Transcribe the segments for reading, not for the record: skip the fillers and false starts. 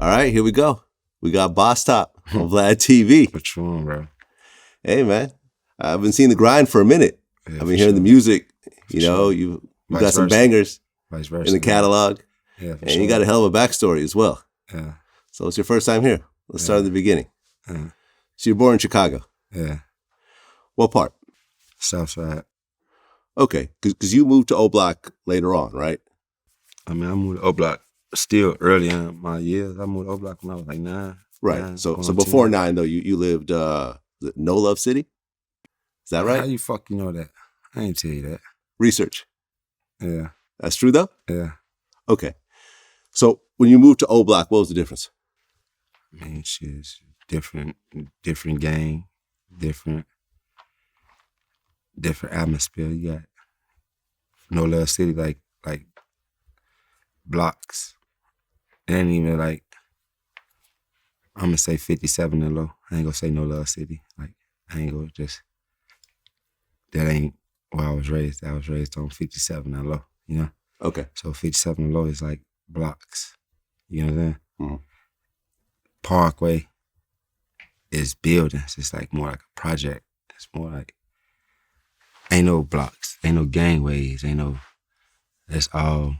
All right, here we go. We got Boss Top on VladTV. What's wrong, bro? Hey, man. I've been seeing the grind for a minute. Yeah, I've been hearing the music. You know, you got some bangers Vice versa, in the catalog. Yeah, and you got a hell of a backstory as well. Yeah. So it's your first time here. Let's start at the beginning. Yeah. So you're born in Chicago. Yeah. What part? Southside. Okay, because you moved to O Block later on, right? I mean, I moved to O Block still early in my years. I moved to O Block when I was like 9. Right. 9, so before 9, though, you lived No Love City? Is that right? How you fucking know that? I ain't tell you that. Research. Yeah. That's true, though? Yeah. Okay. So when you moved to O Block, what was the difference? I mean, shit's different gang, different atmosphere. You got No Love City, like blocks. It ain't even like, I'm gonna say 57 and low. I ain't gonna say No Love City. Like, I ain't gonna just, that ain't where I was raised. I was raised on 57 and low, you know? Okay. So 57 and low is like blocks. You know what I'm saying? Mm-hmm. Parkway is buildings. It's like more like a project. It's more like, ain't no blocks, ain't no gangways, ain't no, it's all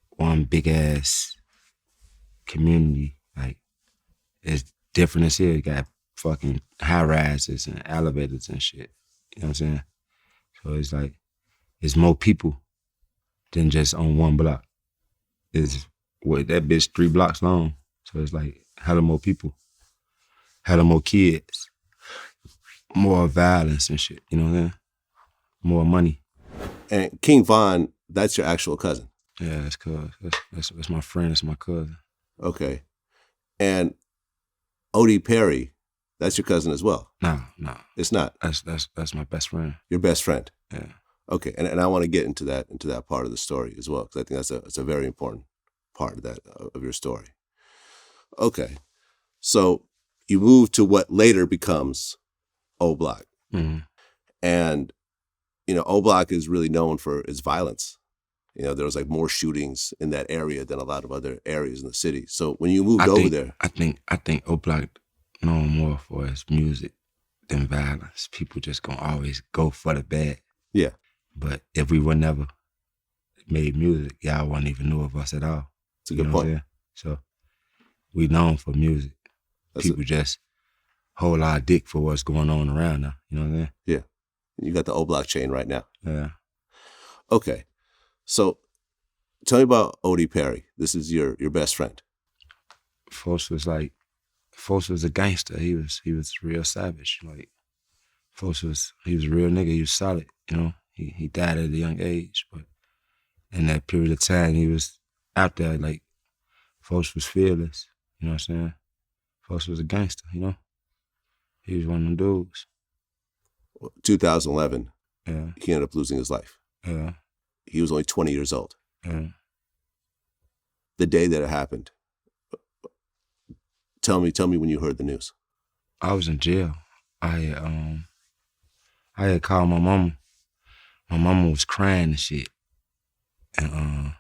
one big ass community. Like, it's different as here. You got fucking high rises and elevators and shit. You know what I'm saying? So it's like, it's more people than just on one block. It's what that bitch 3 blocks long. So it's like hella more people, hella more kids, more violence and shit. You know what I'm saying? More money. And King Von, that's your actual cousin? Yeah, that's cuz. That's my friend. That's my cousin. Okay. And Odie Perry, that's your cousin as well? No. It's not? That's my best friend. Your best friend? Yeah. Okay, and I want to get into that part of the story as well, because I think that's a very important part of that, of your story. Okay, so you moved to what later becomes O Block. Mm-hmm. And, you know, O Block is really known for its violence. You know, there was like more shootings in that area than a lot of other areas in the city. So when you moved over there. I think O Block known more for its music than violence. People just gonna always go for the bad. Yeah. But if we would never made music, y'all wouldn't even know of us at all. It's a good point. So we known for music. People just hold our dick for what's going on around now. You know what I'm saying? Yeah. You got the O Block chain right now. Yeah. Okay. So tell me about Odie Perry. This is your best friend. Folks was a gangster. He was real savage. Like, he was a real nigga. He was solid, you know? He died at a young age, but in that period of time, he was out there, like, folks was fearless, you know what I'm saying? Folks was a gangster, you know? He was one of them dudes. 2011, yeah. He ended up losing his life. Yeah. He was only 20 years old. Yeah. The day that it happened, tell me when you heard the news. I was in jail. I had called my mama. My mama was crying and shit. And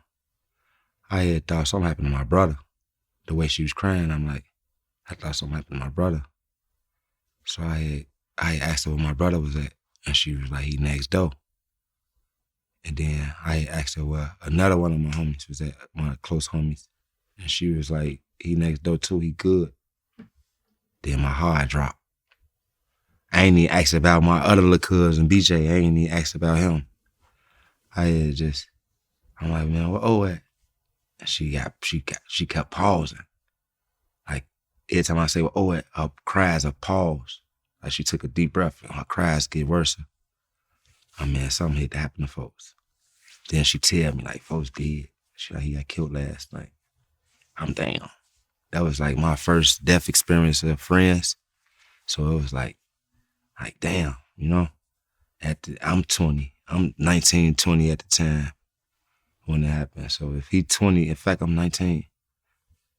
I had thought something happened to my brother. The way she was crying, I'm like, I thought something happened to my brother. So I asked her where my brother was at, and she was like, he next door. And then I asked her where another one of my homies was at, my close homies. And she was like, he next door too, he good. Then my heart dropped. I ain't even asked about my other little cousin, BJ. I ain't even asked about him. I'm like, man, where O at? And she kept pausing. Like, every time I say, well, O at, her cries are pause. Like, she took a deep breath and her cries get worse. I mean, something had to happen to folks. Then she tell me, like, folks dead. She like, he got killed last night. I'm damn. That was like my first death experience of friends. So it was like damn, you know? I'm 20. I'm 19, 20 at the time when it happened. So if he 20, in fact, I'm 19.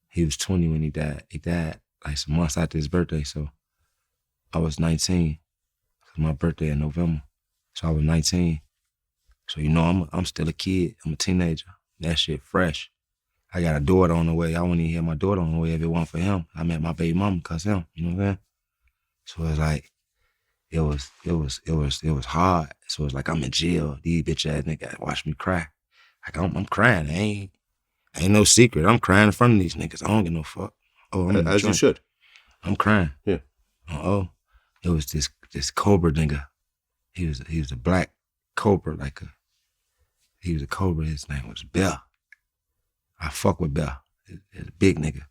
He was 20 when he died. He died like some months after his birthday. So I was 19. My birthday in November. So I was 19. So, you know, I'm still a kid. I'm a teenager. That shit fresh. I got a daughter on the way. I wouldn't even have my daughter on the way if it wasn't for him. I met my baby mama because him. You know what I'm saying? So it's like it was hard. So it's like I'm in jail. These bitch ass niggas watch me cry. Like I'm crying. Ain't no secret. I'm crying in front of these niggas. I don't give no fuck. Oh, I'm in the As you joint. should. I'm crying. Yeah. Oh, it was this Cobra nigga. He was a black Cobra, he was a Cobra. His name was Bell. I fuck with Bell. He's a big nigga.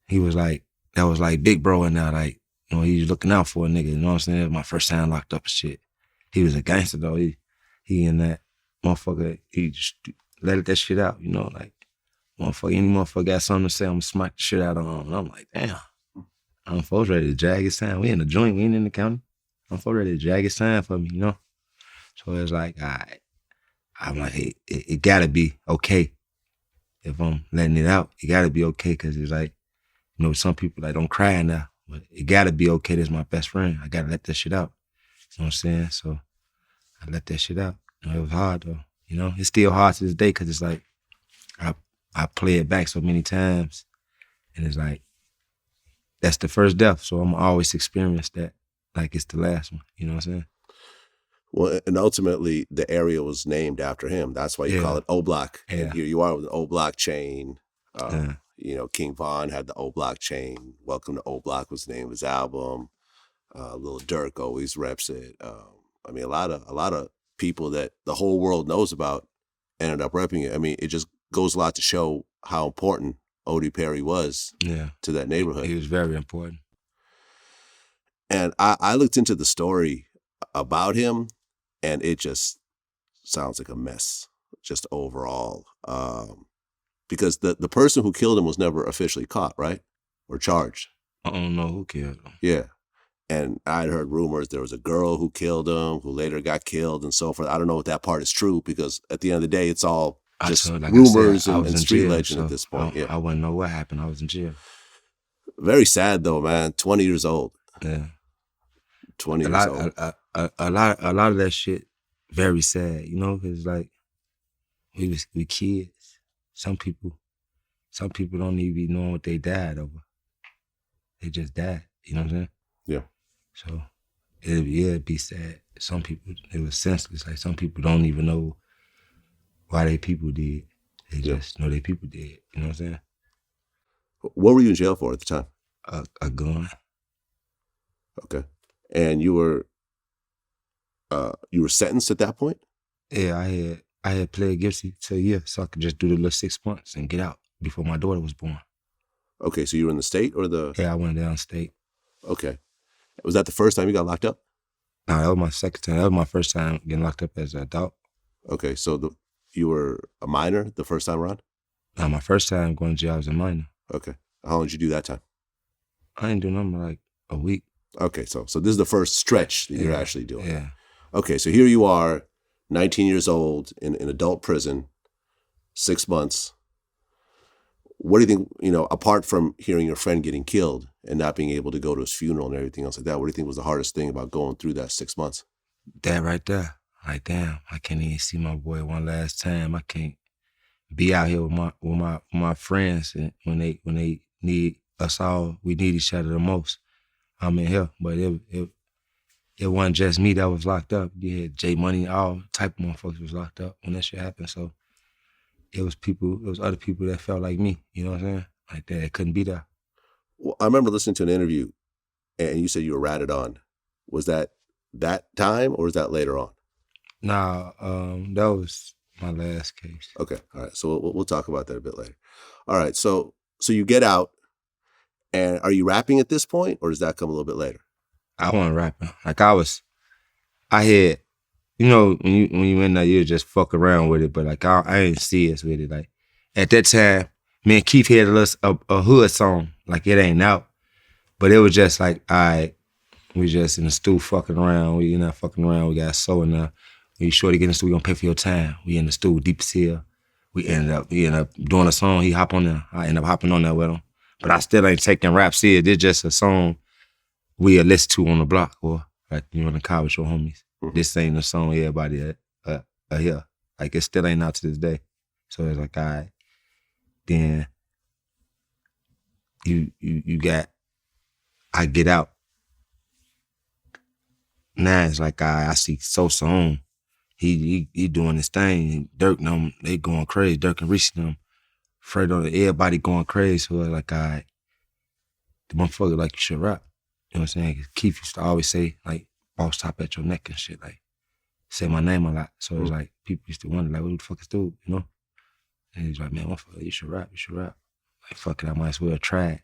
He was like, that was like big bro in there, like, you know, he was looking out for a nigga, you know what I'm saying? It was my first time locked up and shit. He was a gangster though. He in that motherfucker, he just let that shit out, you know, like, any motherfucker got something to say, I'm gonna smack the shit out of him. And I'm like, damn. I'm folks ready to drag his time. We in the joint, we ain't in the county. I'm folks ready to drag his time for me, you know? So it's like, all right. I'm like, it gotta be okay. If I'm letting it out, it gotta be okay, because it's like, you know, some people like don't cry now, but it gotta be okay. This is my best friend. I gotta let that shit out. You know what I'm saying? So I let that shit out. You know, it was hard though. You know, it's still hard to this day because it's like I play it back so many times, and it's like that's the first death. So I'm always experience that like it's the last one. You know what I'm saying? Well, and ultimately the area was named after him. That's why you call it O Block. Yeah. And here you are with an O Block chain. Yeah. You know, King Von had the O Block chain. Welcome to O Block was the name of his album. Lil Durk always reps it. I mean, a lot of people that the whole world knows about ended up repping it. I mean, it just goes a lot to show how important Odie Perry was to that neighborhood. He was very important. And I looked into the story about him, and it just sounds like a mess, just overall. Because the person who killed him was never officially caught, right? Or charged. I don't know who killed him. Yeah. And I'd heard rumors there was a girl who killed him, who later got killed and so forth. I don't know if that part is true, because at the end of the day, it's all just rumors and street legend at this point. I wouldn't know what happened. I was in jail. Very sad though, man. 20 years old. Yeah. 20 years old. A lot of that shit, very sad, you know, because like we kids. Some people don't even know what they died over. They just died. You know what I'm saying? Yeah. So it'd be sad. Some people, it was senseless. Like some people don't even know why they people did. They just know they people did. You know what I'm saying? What were you in jail for at the time? A gun. Okay. And you were sentenced at that point? Yeah, I had pled guilty to a year, so I could just do the little 6 months and get out before my daughter was born. Okay, so you were in the state or the? Yeah, I went downstate. Okay. Was that the first time you got locked up? No, that was my second time. That was my first time getting locked up as an adult. Okay, so you were a minor the first time around? No, my first time going to jail, I was a minor. Okay. How long did you do that time? I didn't do nothing like a week. Okay, so this is the first stretch that you're actually doing. Yeah. Okay, so here you are, 19 years old, in adult prison, 6 months. What do you think, you know, apart from hearing your friend getting killed and not being able to go to his funeral and everything else like that, what do you think was the hardest thing about going through that 6 months? That right there. Like, damn, I can't even see my boy one last time. I can't be out here with my friends, and when they need us all, we need each other the most. I'm in here, but it wasn't just me that was locked up. You had J Money, all type of motherfuckers was locked up when that shit happened. So it was other people that felt like me, you know what I'm saying? Like that, it couldn't be there. Well, I remember listening to an interview, and you said you were ratted on. Was that time, or was that later on? Nah, that was my last case. Okay, all right. So we'll talk about that a bit later. All right, so you get out, and are you rapping at this point, or does that come a little bit later? I wasn't rapping. Like I had, you know, when you in there, you just fuck around with it, but like I ain't serious with it. Like at that time, me and Keef had a hood song, like it ain't out, but it was just like, all right, we just in the stew fucking around. We not fucking around. We got so in there. We sure to get in the stew. We gonna pay for your time. We in the stew, deep as hell. We ended up doing a song. He hop on there. I end up hopping on there with him, but I still ain't taking rap serious. It's just a song we listen to on the block, or like you in the car with your homies. Mm-hmm. This ain't a song everybody hear. Like it still ain't out to this day. So it's like, all right. Then I get out. Now it's like I see Sosa on. He doing his thing. Durk and them, they going crazy. Durk and Reese and them. Fredo, everybody going crazy. So it's like, the motherfucker like you should rap. You know what I'm saying? 'Cause Keef used to always say, like, boss top at your neck and shit. Like, say my name a lot. So it's like, people used to wonder, like, what the fuck is dude, you know? And he's like, man, motherfucker, you should rap. Like, fuck it, I might as well try it.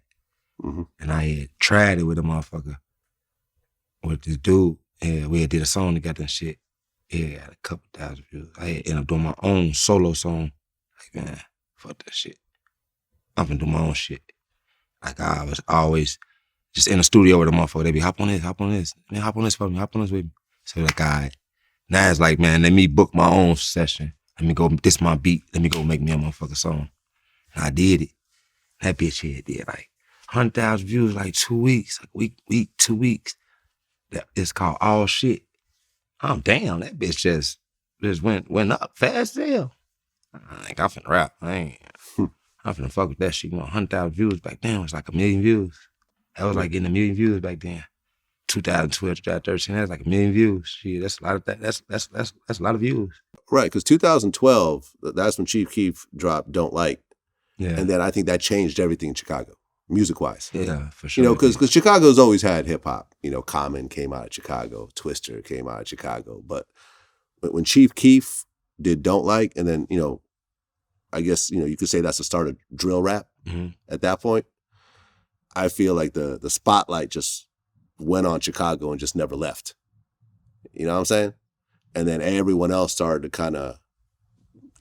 Mm-hmm. And I had tried it with a motherfucker, with this dude. Yeah, we had did a song together and shit. Yeah, had a couple thousand views. I had ended up doing my own solo song. Like, man, fuck that shit. I'm gonna do my own shit. Like, I was always just in the studio with a motherfucker. They be, hop on this. Man, hop on this for me, hop on this with me. So like, now it's like, man, let me book my own session. Let me go, this my beat. Let me go make me a motherfucking song. And I did it. That bitch here did like 100,000 views, like 2 weeks, like week, 2 weeks. It's called All Shit. Oh, damn, that bitch just went up fast as hell. I think I'm finna rap. I'm finna fuck with that shit. 100,000 views back then was like 1 million views. That was like getting 1 million views back then. 2012, 2013, that's like 1 million views. Shit, that's a lot of that. That's a lot of views. Right, because 2012, that's when Chief Keef dropped Don't Like. Yeah. And then I think that changed everything in Chicago, music-wise. Yeah, for sure. You know, because Chicago's always had hip-hop. You know, Common came out of Chicago. Twister came out of Chicago. But when Chief Keef did Don't Like, and then, you know, I guess, you know, you could say that's the start of drill rap at that point. I feel like the spotlight just went on Chicago and just never left. You know what I'm saying? And then everyone else started to kind of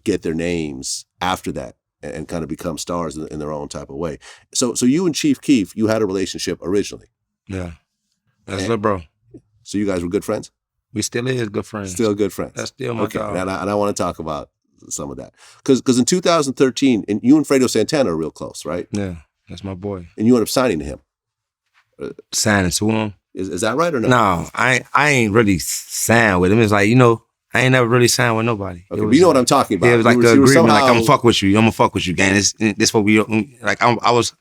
get their names after that and kind of become stars in their own type of way. So you and Chief Keef, you had a relationship originally. Yeah. That's little bro. So you guys were good friends? We still is good friends. Still good friends. That's still my dog. And I want to talk about some of that. Because in 2013, and you and Fredo Santana are real close, right? Yeah, that's my boy. And you end up signing to him. Signing to him? Is that right or no? No, I ain't really signed with him. It's like, you know, I ain't never really signed with nobody. Okay, but you know what I'm talking about. Yeah, it was like an agreement, like, I'm gonna fuck with you. I'm gonna fuck with you, gang. This what we, like, I was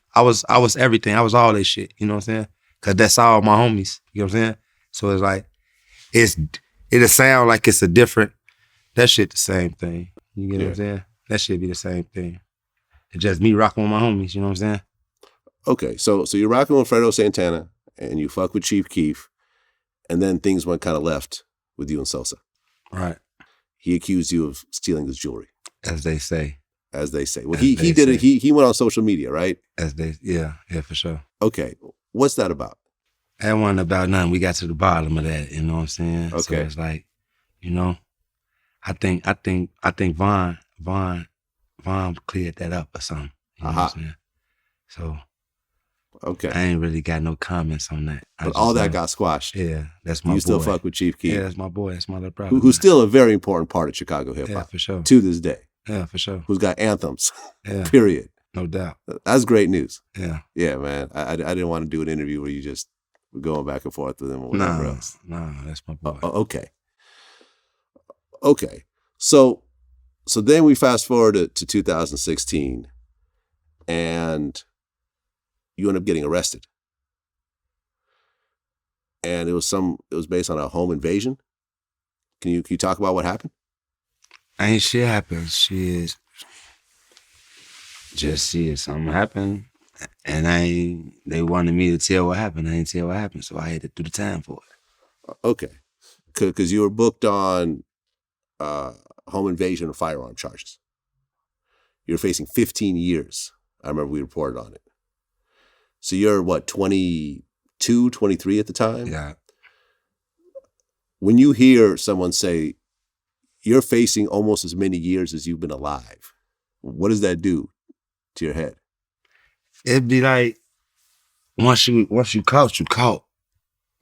everything. I was all this shit, you know what I'm saying? Cause that's all my homies, you know what I'm saying? So it's like, it'll sound like it's a different, that shit the same thing. You get what I'm saying? That shit be the same thing. It's just me rocking with my homies, you know what I'm saying? Okay, so you're rocking with Fredo Santana, and you fuck with Chief Keef, and then things went kind of left with you and Sosa. Right. He accused you of stealing his jewelry. As they say. Well, he did it. He went on social media, right? Yeah, for sure. Okay, what's that about? That wasn't about nothing. We got to the bottom of that, you know what I'm saying? Okay. So it's like, you know, I think Vaughn cleared that up or something. You know what I'm saying? So okay, I ain't really got no comments on that. But all that got squashed. Yeah, that's my boy. You still fuck with Chief Keef. Yeah, that's my boy. That's my little brother. Who's still a very important part of Chicago hip hop. Yeah, for sure. To this day. Yeah, for sure. Who's got anthems. Yeah. Period. No doubt. That's great news. Yeah. Yeah, man. I didn't want to do an interview where you just were going back and forth with him or whatever else. Nah, that's my boy. Okay. So then we fast forward to 2016 and you end up getting arrested. And it was based on a home invasion. Can you talk about what happened? Ain't shit happened. Something happened. And they wanted me to tell what happened. I didn't tell what happened, so I had to do the time for it. Okay. Because you were booked on home invasion and firearm charges. You're facing 15 years. I remember we reported on it. So you're, what, 22, 23 at the time? Yeah. When you hear someone say, you're facing almost as many years as you've been alive, what does that do to your head? It'd be like, once you caught, you caught.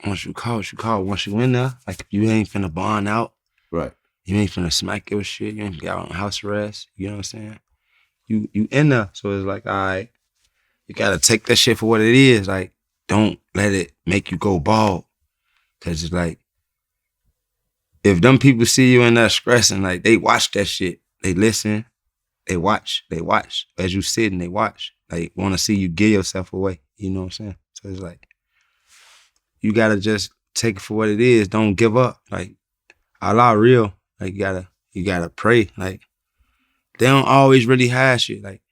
Once you caught, you caught. Once you in there, like, you ain't finna bond out. Right. You ain't finna smack your shit. You ain't got on house arrest. You know what I'm saying? You in there. So it's like, all right, you gotta take that shit for what it is. Like, don't let it make you go bald. Cause it's like, if them people see you in there stressing, like, they watch that shit, they listen, They watch. As you sitting, they watch. Like, want to see you give yourself away. You know what I'm saying? So it's like, you got to just take it for what it is. Don't give up. Like, Allah real. Like, you gotta pray. Like, they don't always really have shit. Like,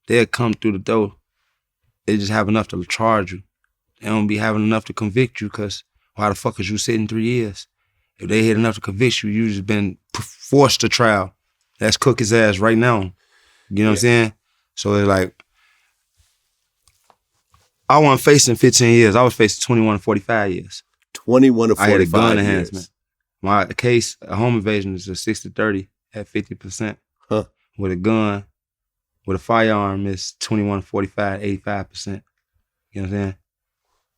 they'll come through the door. They just have enough to charge you. They don't be having enough to convict you, because why the fuck is you sitting 3 years? If they had enough to convict you, you just been forced to trial. That's cook his ass right now. You know what I'm saying? So it's like, I wasn't facing 15 years. I was facing 21 to 45 years. 21 to 45 I had a gun years. enhancement. My case, a home invasion, is a 60-30 at 50%. Huh. With a gun, with a firearm, is 21 to 45, 85%. You know what I'm saying?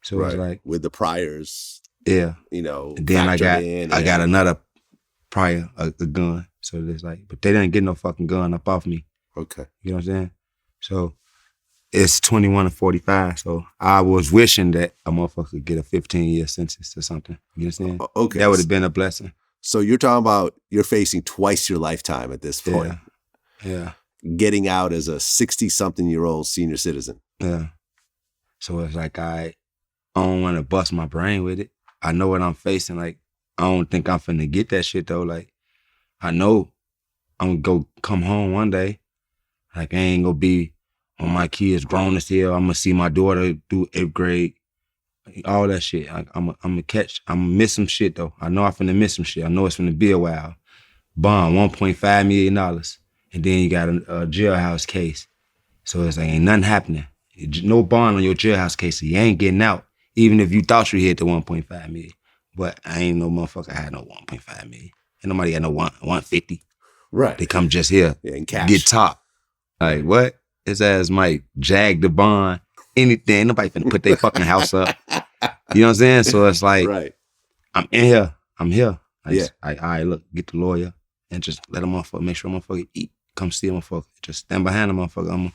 So it's like, with the priors, yeah, you know. And then I got another prior, a gun. So it's like, but they didn't get no fucking gun up off me. Okay. You know what I'm saying? So it's 21 to 45. So I was wishing that a motherfucker could get a 15-year sentence or something. You understand? Okay. That would have been a blessing. So you're talking about you're facing twice your lifetime at this point. Yeah. Getting out as a 60-something-year-old senior citizen. Yeah. So it's like, I don't want to bust my brain with it. I know what I'm facing. Like, I don't think I'm finna get that shit though. Like, I know I'm gonna go come home one day. Like, I ain't gonna be on my kids grown as hell. I'm gonna see my daughter do 8th grade. All that shit. I'm gonna miss some shit though. I know I'm finna miss some shit. I know it's finna be a while. Bond, $1.5 million. And then you got a jailhouse case. So it's like, ain't nothing happening. No bond on your jailhouse case, so you ain't getting out. Even if you thought you hit the 1.5 million. But I ain't no motherfucker had no 1.5 million. Ain't nobody got no 150. Right. They come just here, in cash. Get top. Like, what? His ass might jag the bond, anything. Nobody finna put their fucking house up. You know what I'm saying? So it's like, I'm in here. I'm here. All right, look, get the lawyer and just let a motherfucker, make sure a motherfucker eat. Come see a motherfucker. Just stand behind a motherfucker. I'm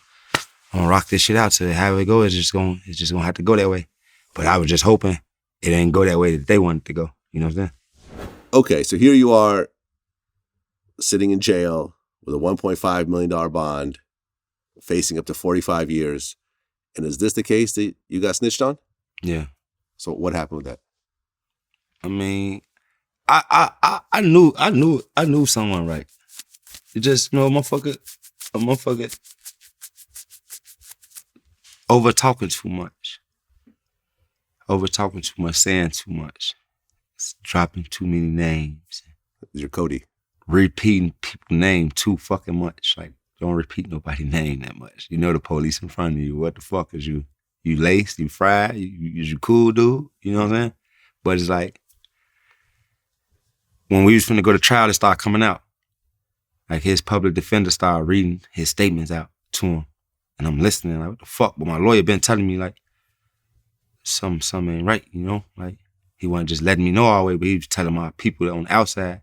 gonna rock this shit out to it. However it go, it's just gonna have to go that way. But I was just hoping it didn't go that way that they wanted to go. You know what I'm saying? Okay, so here you are sitting in jail with a $1.5 million bond, facing up to 45 years. And is this the case that you got snitched on? Yeah. So what happened with that? I mean, I knew someone right. It just, a motherfucker over talking too much, saying too much, dropping too many names. You're Cody. Repeating people's name too fucking much. Like, don't repeat nobody's name that much. You know the police in front of you. What the fuck is you? You laced, you fried, you cool dude. You know what I'm saying? But it's like, when we was finna go to trial, it started coming out. Like, his public defender started reading his statements out to him. And I'm listening, like, what the fuck? But my lawyer been telling me, like, something ain't right, you know? Like, he wasn't just letting me know all the way, but he was telling my people on the outside.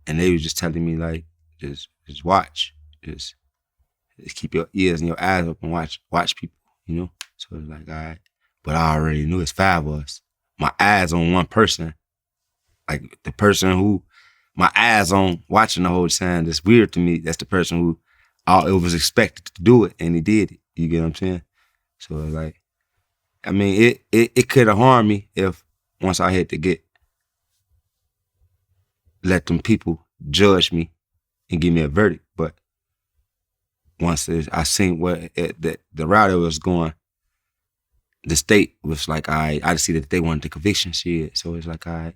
And they was just telling me, like, just watch. Just keep your ears and your eyes open, watch people, you know? So it's like, all right. But I already knew it's 5 of us. My eyes on one person. Like, the person who my eyes on watching the whole time, that's weird to me. That's the person who it was expected to do it, and he did it. You get what I'm saying? So it's like, I mean, it could have harmed me if once I had to let them people judge me and give me a verdict. But once I seen where the route it was going, the state was like, all right, I just see that they wanted the conviction shit. So it's like, all right,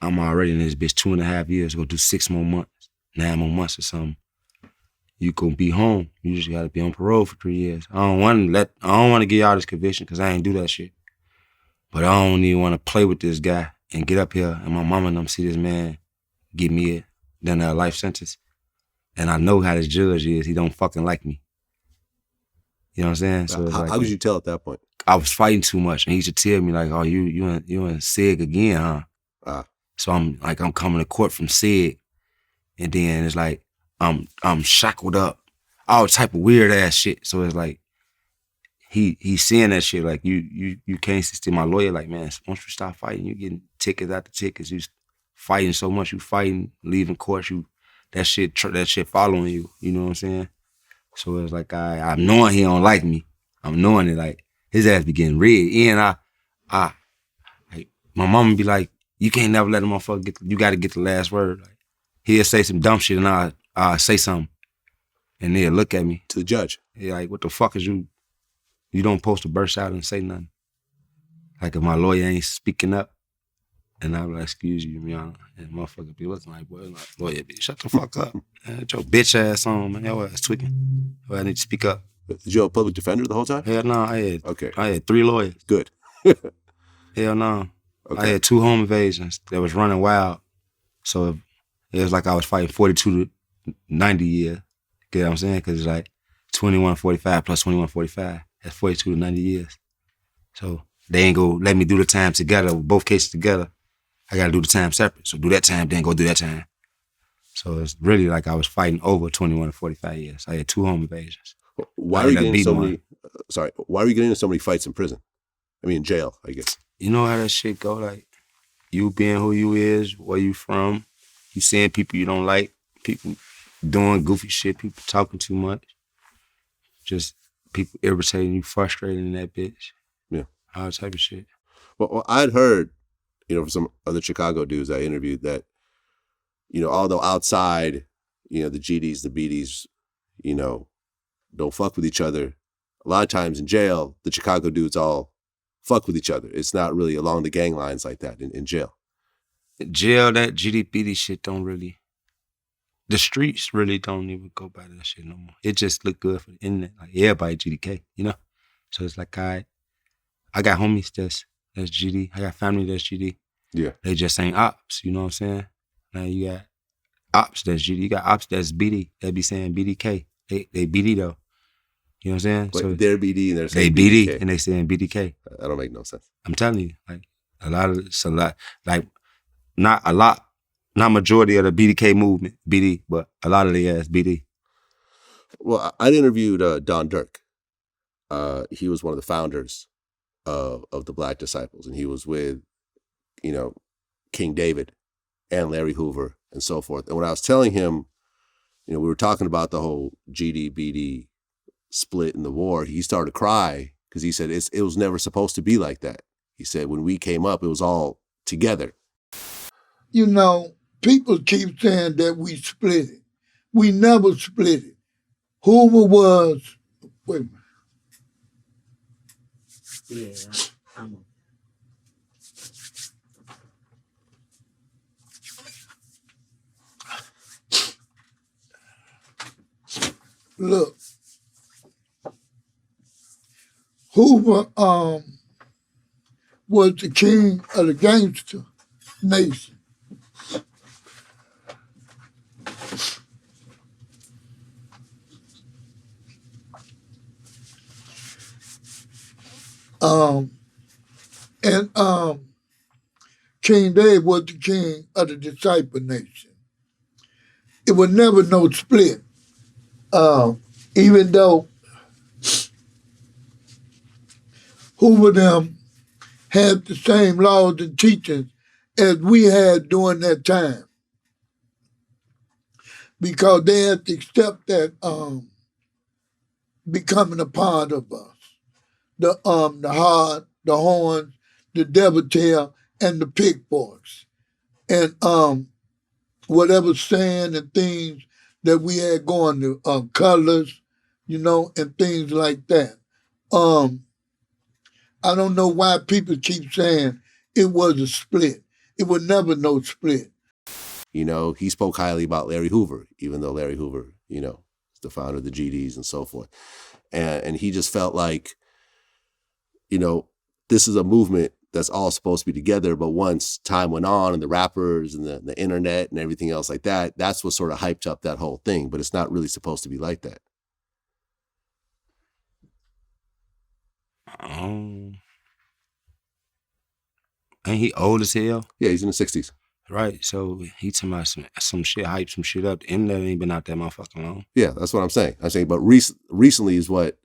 I'm already in this bitch 2.5 years, go do 6 more months, 9 more months or something. You gonna be home. You just gotta be on parole for 3 years. I don't want to give y'all this conviction because I ain't do that shit. But I don't even want to play with this guy and get up here and my mama and them see this man give me a life sentence. And I know how this judge is. He don't fucking like me. You know what I'm saying? So how could you tell at that point? I was fighting too much, and he used to tell me like, "Oh, you in SIG again, huh?" So I'm coming to court from SIG, and then it's like I'm shackled up, all type of weird ass shit. So it's like he's seeing that shit. Like you can't see my lawyer. Like, man, once you stop fighting, you getting tickets after tickets. You fighting so much, you fighting, leaving court, you that shit following you. You know what I'm saying? So it's like I'm knowing he don't like me. I'm knowing it. Like his ass be getting red. And like, my mama be like, you can't never let a motherfucker get. You got to get the last word. Like he'll say some dumb shit, and I say something, and they'll look at me to the judge. Yeah, like what the fuck is you? You don't supposed to burst out and say nothing. Like if my lawyer ain't speaking up, and I be like, excuse you, Your Honor, and motherfucker be looking like, boy, like, lawyer, bitch, shut the fuck up. Man, get your bitch ass on, man. Your ass tweaking. Well, I need to speak up. Did you have a public defender the whole time? Hell no, I had 3 lawyers. Good. Hell no. Okay. I had 2 home invasions that was running wild. So it was like I was fighting 42 to 90 years. You know what I'm saying? Because it's like 2145 plus 2145. That's 42 to 90 years. So they ain't go let me do the time together, both cases together. I got to do the time separate. So do that time, then go do that time. So it's really like I was fighting over 21 to 45 years. I had 2 home invasions. Why are you getting so many? Why are you getting into so many fights in prison? I mean, in jail, I guess. You know how that shit go? Like you being who you is, where you from, you seeing people you don't like, people doing goofy shit, people talking too much, just people irritating you, frustrating that bitch. Yeah, all type of shit. Well, I'd heard, from some other Chicago dudes I interviewed that, although outside, the GDs, the BDs, don't fuck with each other. A lot of times in jail, the Chicago dudes all fuck with each other. It's not really along the gang lines like that in jail. In jail, that GD shit don't really, the streets really don't even go by that shit no more. It just look good for the internet. Like everybody GDK, So it's like I got homies that's GD. I got family that's GD. Yeah. They just ain't ops, you know what I'm saying? Now you got ops that's GD. You got ops that's BD. They be saying BDK. They BD though. You know what I'm saying? But so they're BD and they're saying they BD BDK. and they saying BDK. That don't make no sense. I'm telling you, like it's a lot, like not a lot, not majority of the BDK movement, BD, but a lot of the ass BD. Well, I interviewed Don Durk. He was one of the founders of the Black Disciples, and he was with, King David and Larry Hoover and so forth. And when I was telling him, we were talking about the whole GD BD split in the war, he started to cry because he said it was never supposed to be like that. He said when we came up, it was all together. People keep saying that we split it. We never split it. Hoover was, wait a minute. Yeah, look, Hoover was the king of the gangster nation. And King David was the king of the disciple nation. It was never no split. Even though Hoover them had the same laws and teachings as we had during that time. Because they had to accept that becoming a part of us. The heart, the horns, the devil tail, and the pitchforks. And whatever saying and things that we had going to, colors, and things like that. I don't know why people keep saying it was a split. It was never no split. He spoke highly about Larry Hoover, even though Larry Hoover, is the founder of the GDs and so forth. And he just felt like, this is a movement that's all supposed to be together. But once time went on and the rappers and the internet and everything else like that, that's what sort of hyped up that whole thing. But it's not really supposed to be like that. Ain't he old as hell? Yeah, he's in the 60s. Right, so he talking about some shit, hype some shit up. The internet ain't been out that motherfucking long. Yeah, that's what I'm saying. But recently is what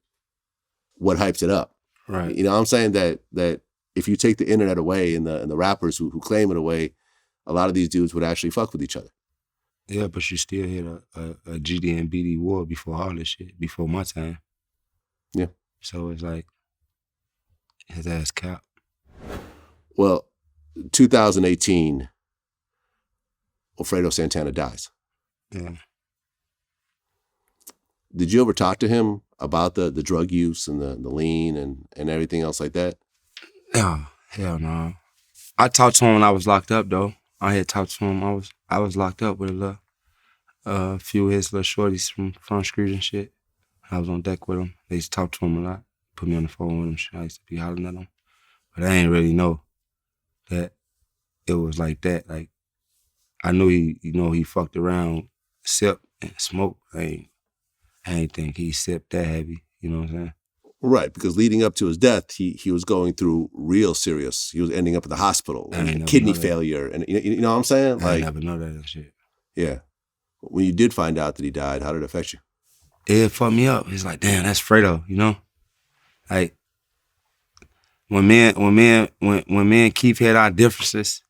hypes it up. Right. I'm saying that if you take the internet away and the rappers who claim it away, a lot of these dudes would actually fuck with each other. Yeah, but you still hit a GD and BD war before all this shit, before my time. Yeah. So it's like, his ass cap. Well, 2018, Fredo Santana dies. Yeah. Did you ever talk to him about the drug use and the lean and everything else like that? Oh, hell no. I talked to him when I was locked up though. I had talked to him. I was locked up with a few of his little shorties from Front Street and shit. I was on deck with him. They used to talk to him a lot. Put me on the phone with him. Shit. I used to be hollering at him. But I ain't really know that it was like that. Like, I knew he fucked around, sipped and smoked. I ain't think he sipped that heavy. You know what I'm saying? Right, because leading up to his death, he was going through real serious. He was ending up in the hospital, I ain't never kidney know that. failure, and you know what I'm saying? I Like, never know that and shit. yeah. When you did find out that he died, how did it affect you? It fucked me up. It's like, damn, that's Fredo, you know? Like, when me and Keef had our differences,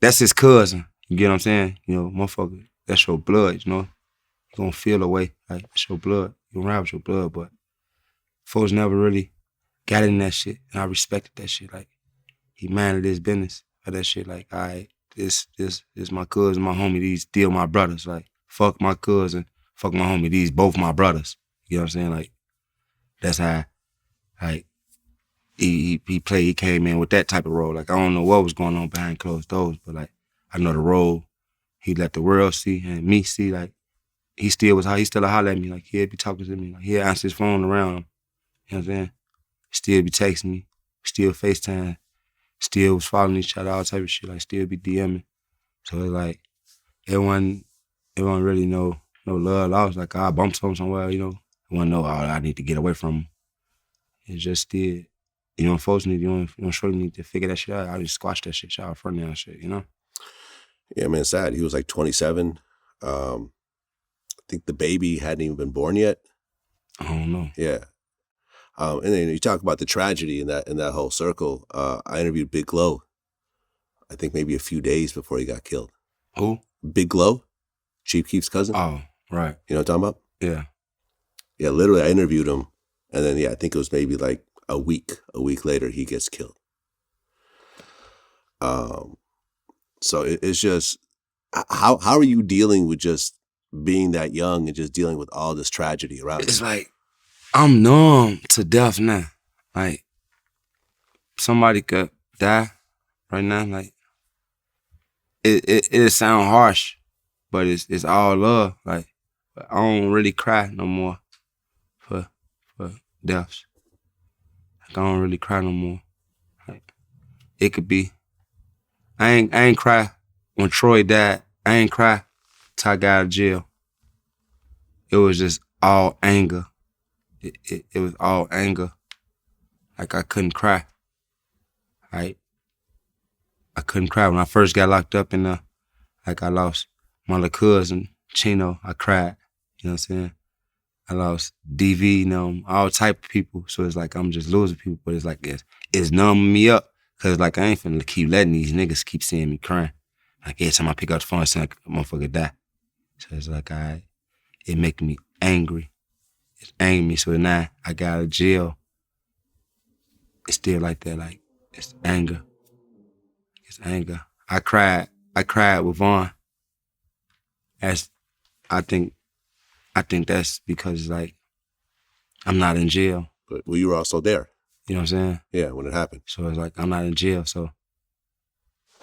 that's his cousin. You get what I'm saying? You know, motherfucker, that's your blood, you know? You gonna feel a way, like, that's your blood. You gonna ride with your blood, but folks never really got in that shit, and I respected that shit. Like, he minded his business for that shit. Like, all right, this my cousin, my homie, these still my brothers. Like, fuck my cousin, fuck my homie, these both my brothers. You know what I'm saying? Like, that's how, like, he played, he came in with that type of role. Like, I don't know what was going on behind closed doors, but like, I know the role he let the world see and me see. Like, he still a holler at me. Like, he'd be talking to me. Like, he'd answer his phone around him. You know what I'm saying? Still be texting me, still FaceTime, still was following each other, all type of shit. Like, still be DMing. So it's like, it wasn't really no love lost. Like, I bumped him somewhere, you know. It wasn't no, oh, I need to get away from him. It just still, you know, folks need, you don't surely need to figure that shit out. I just squash that shit out front of that shit, you know? Yeah, man, it's sad. He was like 27. I think the baby hadn't even been born yet. I don't know. Yeah. And then you talk about the tragedy in that whole circle. I interviewed Big Glow, I think maybe a few days before he got killed. Who? Big Glow, Chief Keef's cousin. Oh, right. You know what I'm talking about? Yeah. Yeah, literally, I interviewed him, and then I think it was maybe like a week later, he gets killed. So it's just, how are you dealing with just being that young and just dealing with all this tragedy around you? It's like, I'm numb to death now. Like, somebody could die right now. Like, it sound harsh, but it's all love. Like, I don't really cry no more for deaths. Like, I don't really cry no more. Like, it could be. I ain't cry when Troy died. I ain't cry till I got out of jail. It was just all anger. It was all anger. Like, I couldn't cry. Right? I couldn't cry. When I first got locked up in the, like, I lost my little cousin, Chino. I cried. You know what I'm saying? I lost DV, you know, all type of people. So it's like I'm just losing people. But it's like it's numbing me up. Cause like I ain't finna keep letting these niggas keep seeing me crying. Like every time I pick up the phone, it sound like a motherfucker die. So it's like it make me angry. It angry me. So now I got out of jail. It's still like that. Like, it's anger. It's anger. I cried with Vaughn. I think that's because, like, I'm not in jail. But well, you were also there. You know what I'm saying? Yeah, when it happened. So it's like I'm not in jail. So,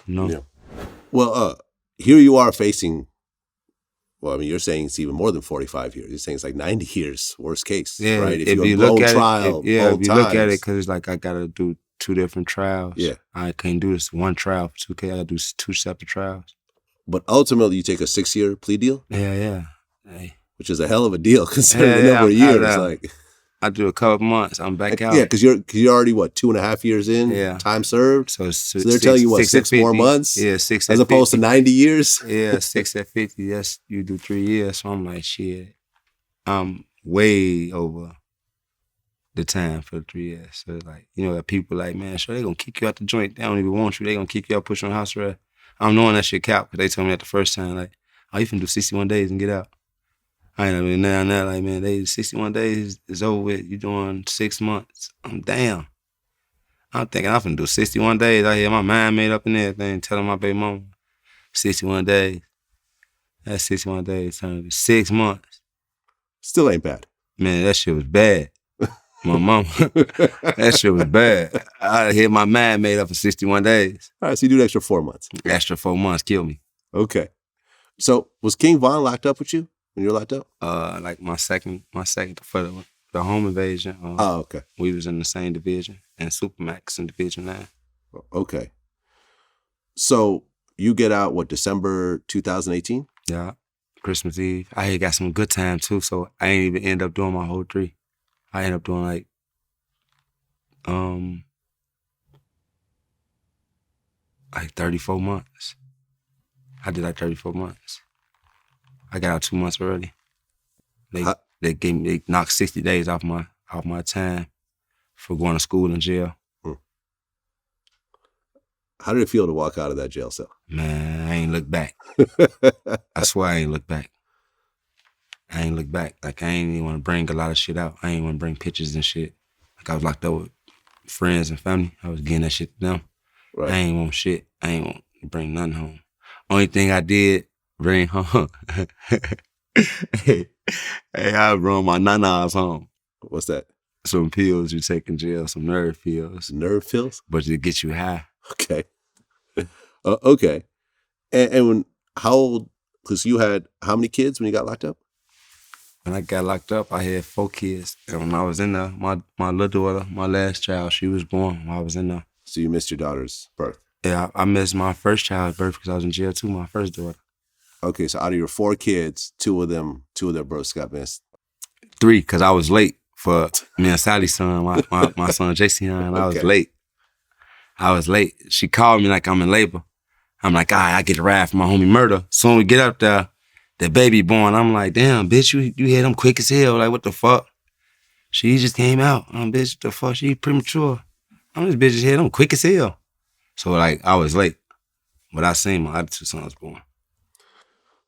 you know. Yeah. Well, here you are facing. Well, I mean, you're saying it's even more than 45 years. You're saying it's like 90 years, worst case, Yeah, right? if you look at trial, it, if you look at it, because it's like I gotta do 2 different trials. Yeah, I can't do this one trial for 2K. I gotta do 2 separate trials. But ultimately, you take a 6-year plea deal. Yeah. Hey. Which is a hell of a deal considering the number of years. Like, I do a couple months. I'm back out. Yeah, because you're already 2.5 years in. Yeah. Time served. So they're telling you 6 more months. Yeah, 6 as opposed to 90 years. Yeah, 6 at 50. Yes, you do 3 years. So I'm like, shit, I'm way over the time for the 3 years. So it's like, you know, that people like, man, sure, they gonna kick you out the joint. They don't even want you. They gonna kick you out, push you on house arrest. I'm knowing that shit cap, because they told me that the first time, like, oh, you finna do 61 days and get out. I ain't know now, like, man, 61 days is over with. You doing 6 months. I'm damn. I'm thinking I'm finna do 61 days. I hear my mind made up and everything, telling my baby mama, 61 days. That's 61 days, turned to 6 months. Still ain't bad. Man, that shit was bad. My mama, that shit was bad. I hear my mind made up for 61 days. All right, so you do an extra 4 months. Extra 4 months killed me. Okay. So was King Von locked up with you when you were locked up? Like my second for the home invasion. Oh, okay. We was in the same division, and Supermax in Division 9. Okay. So you get out, what, December 2018? Yeah. Christmas Eve. I had got some good time too, so I ain't even end up doing my whole 3. I ended up doing like 34 months. I did like 34 months. I got out 2 months early. They knocked 60 days off my time for going to school in jail. How did it feel to walk out of that jail cell? Man, I ain't look back. I swear I ain't look back. I ain't look back. Like, I ain't even want to bring a lot of shit out. I ain't want to bring pictures and shit. Like, I was locked up with friends and family. I was getting that shit to them. Right. I ain't want shit. I ain't want to bring nothing home. Only thing I did bring home. Hey, I brought my nanas home. What's that? Some pills you take in jail, some nerve pills. Nerve pills? But it get you high. Okay. Okay. And when, how old, because you had how many kids when you got locked up? When I got locked up, I had 4 kids. And when I was in there, my little daughter, my last child, she was born when I was in there. So you missed your daughter's birth? Yeah, I missed my first child's birth because I was in jail too, my first daughter. Okay, so out of your 4 kids, 2 of their births got missed. 3, because I was late for me and Sally's son, my son JC, and I was late. I was late. She called me like I'm in labor. I'm like, all right, I get a ride from my homie Murder. Soon we get up there, the baby born. I'm like, damn, bitch, you hit him quick as hell. Like, what the fuck? She just came out. Bitch, what the fuck? She premature. This bitch just hit him quick as hell. So, like, I was late. But I seen my other 2 sons born.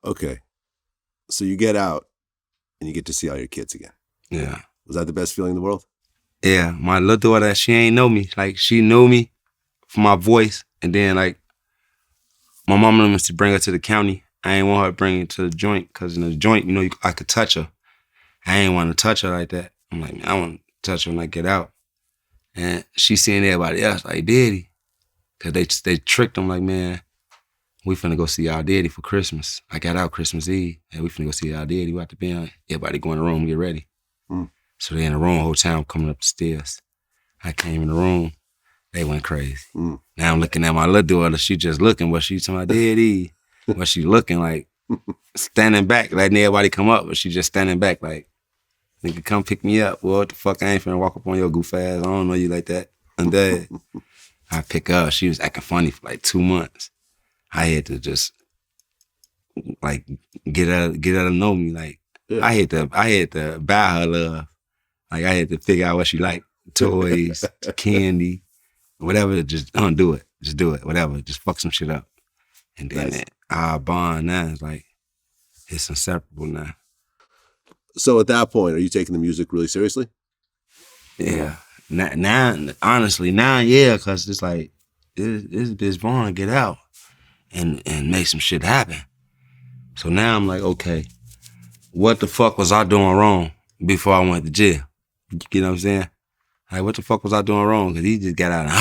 Okay. So you get out and you get to see all your kids again. Yeah. Was that the best feeling in the world? Yeah. My little daughter, she ain't know me. Like, she knew me for my voice. And then, like, my mama wants to bring her to the county. I ain't want her to bring her to the joint because in the joint, you know, I could touch her. I ain't want to touch her like that. I'm like, man, I want to touch her when I get out. And she seeing everybody else like, Daddy. Because they tricked them like, man, we finna go see our daddy for Christmas. I got out Christmas Eve, and we finna go see our daddy. We have to be on. Everybody go in the room, get ready. So they in the room, whole time coming up the stairs. I came in the room, they went crazy. Now I'm looking at my little daughter, she just looking, but she to my daddy. But she looking like, standing back, letting everybody come up, but she just standing back like, nigga, come pick me up. Well, what the fuck, I ain't finna walk up on your goof ass. I don't know you like that. And Dad, I pick her up. She was acting funny for like 2 months. I had to just like get her to know me. Like I had to buy her love. Like I had to figure out what she liked. Toys, candy, whatever. Just do it. Just do it. Whatever. Just fuck some shit up. And then our bond now is like it's inseparable now. So at that point, are you taking the music really seriously? Yeah. Now, honestly, yeah, because it's like, this bitch Vaughn get out and make some shit happen. So now I'm like, okay, what the fuck was I doing wrong before I went to jail? You know what I'm saying? Like, what the fuck was I doing wrong? Because he just got out and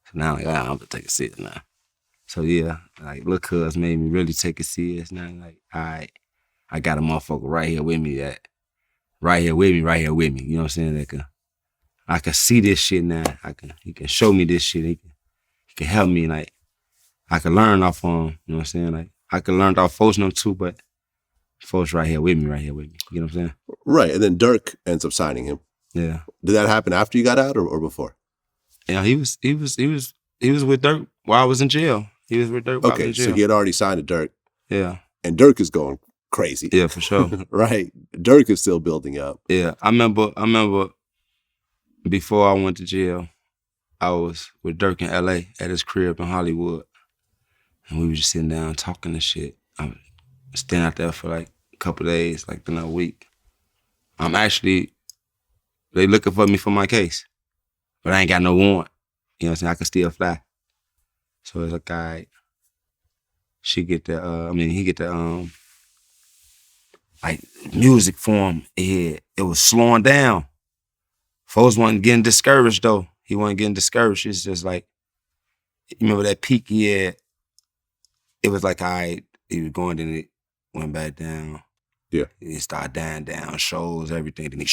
So now I'm like, I'm gonna take it serious now. So yeah, like, look, cuz made me really take it serious now. Like, all right, I got a motherfucker right here with me right here with me. You know what I'm saying? I can see this shit now. He can show me this shit. He can help me. Like, I can learn off on him. You know what I'm saying? Like, I can learn off folks them too, but folks right here with me. You know what I'm saying? Right. And then Durk ends up signing him. Yeah. Did that happen after you got out or before? Yeah, he was with Durk while I was in jail. He was with Durk while I was in jail. So he had already signed to Durk. Yeah. And Durk is going crazy. Yeah, for sure. Right. Durk is still building up. Yeah. I remember before I went to jail, I was with Durk in LA at his crib in Hollywood. And we was just sitting down talking and shit. I was staying out there for like a couple of days, like in a week. They looking for me for my case. But I ain't got no warrant. You know what I'm saying? I can still fly. So it's like, all right. He get the like music for him. It was slowing down. Folks wasn't getting discouraged though. He wasn't getting discouraged. It's just like, you remember that peak he had? It was like, all right, he was going, then it went back down. Yeah. It started dying down, shows, everything. Then he...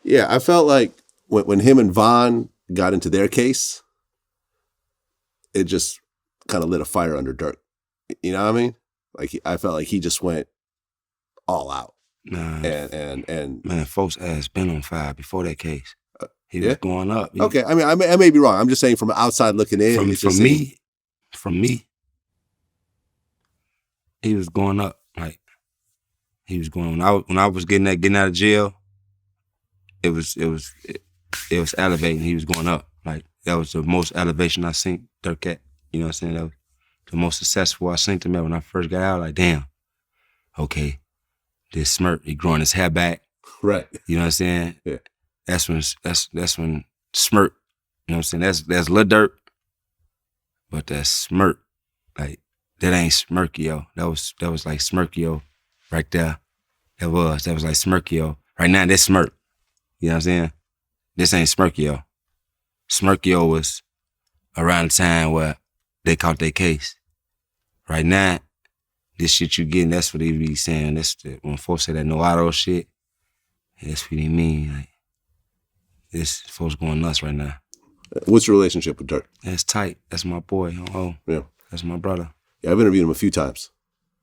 Yeah, I felt like when him and Von got into their case, it just kind of lit a fire under Durk. You know what I mean? Like I felt like he just went all out. Nah, and man, folks' ass been on fire before that case. He was going up. Okay, I mean, I may be wrong. I'm just saying from outside looking in. From me, he was going up. Like he was going. When I was getting out of jail, it was elevating. He was going up. Like that was the most elevation I seen Durk at. You know what I'm saying? That was the most successful I seen him at when I first got out. Like damn, okay, this smirk. He growing his hair back. Right. You know what I'm saying? Yeah. That's when smirk. You know what I'm saying? That's Lil Durk, but that's smirk. Like that ain't Smirkio. That was like Smirkio right there. That was like Smirkio. Right now, that's Smirk. You know what I'm saying? This ain't Smirkio. Smirkio was around the time where they caught their case. Right now, this shit you getting, that's what they be saying. When folks say that no auto shit, that's what they mean. Like, this folks going nuts right now. What's your relationship with Durk? That's tight. That's my boy. Oh, yeah. That's my brother. Yeah, I've interviewed him a few times.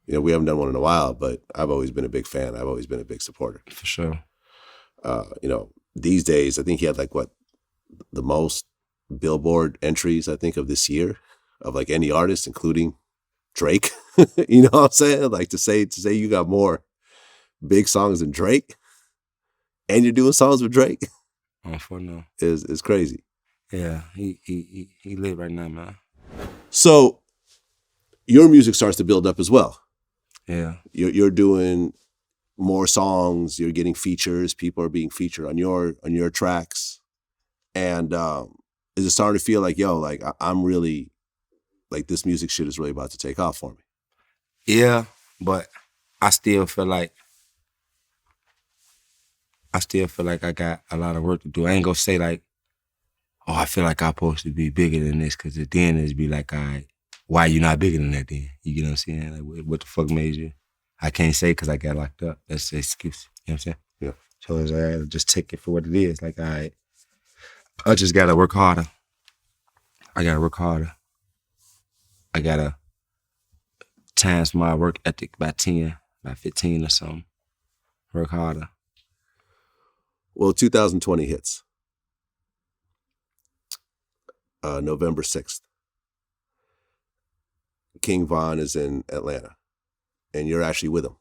You know, we haven't done one in a while, but I've always been a big fan. I've always been a big supporter. For sure. You know, these days, I think he had like the most Billboard entries, I think, of this year of like any artist, including Drake. You know what I'm saying? Like to say you got more big songs than Drake and you're doing songs with Drake for no. is crazy. Yeah, he lit right now, man. So your music starts to build up as well. Yeah. You're doing more songs, you're getting features, people are being featured on your tracks. And is it starting to feel like, yo, like I'm really, like this music shit is really about to take off for me? Yeah, but I still feel like I got a lot of work to do. I ain't gonna say like, oh, I feel like I'm supposed to be bigger than this, because at the end it'd be like, all right, why you not bigger than that then? You get what I'm saying? Like, what the fuck made you? I can't say because I got locked up. That's the excuse. You know what I'm saying? Yeah. So it's all right, just take it for what it is. Like, all right, I just gotta work harder. I gotta times my work ethic by 10, by 15 or something. Work harder. Well, 2020 hits. November 6th. King Von is in Atlanta, and you're actually with him.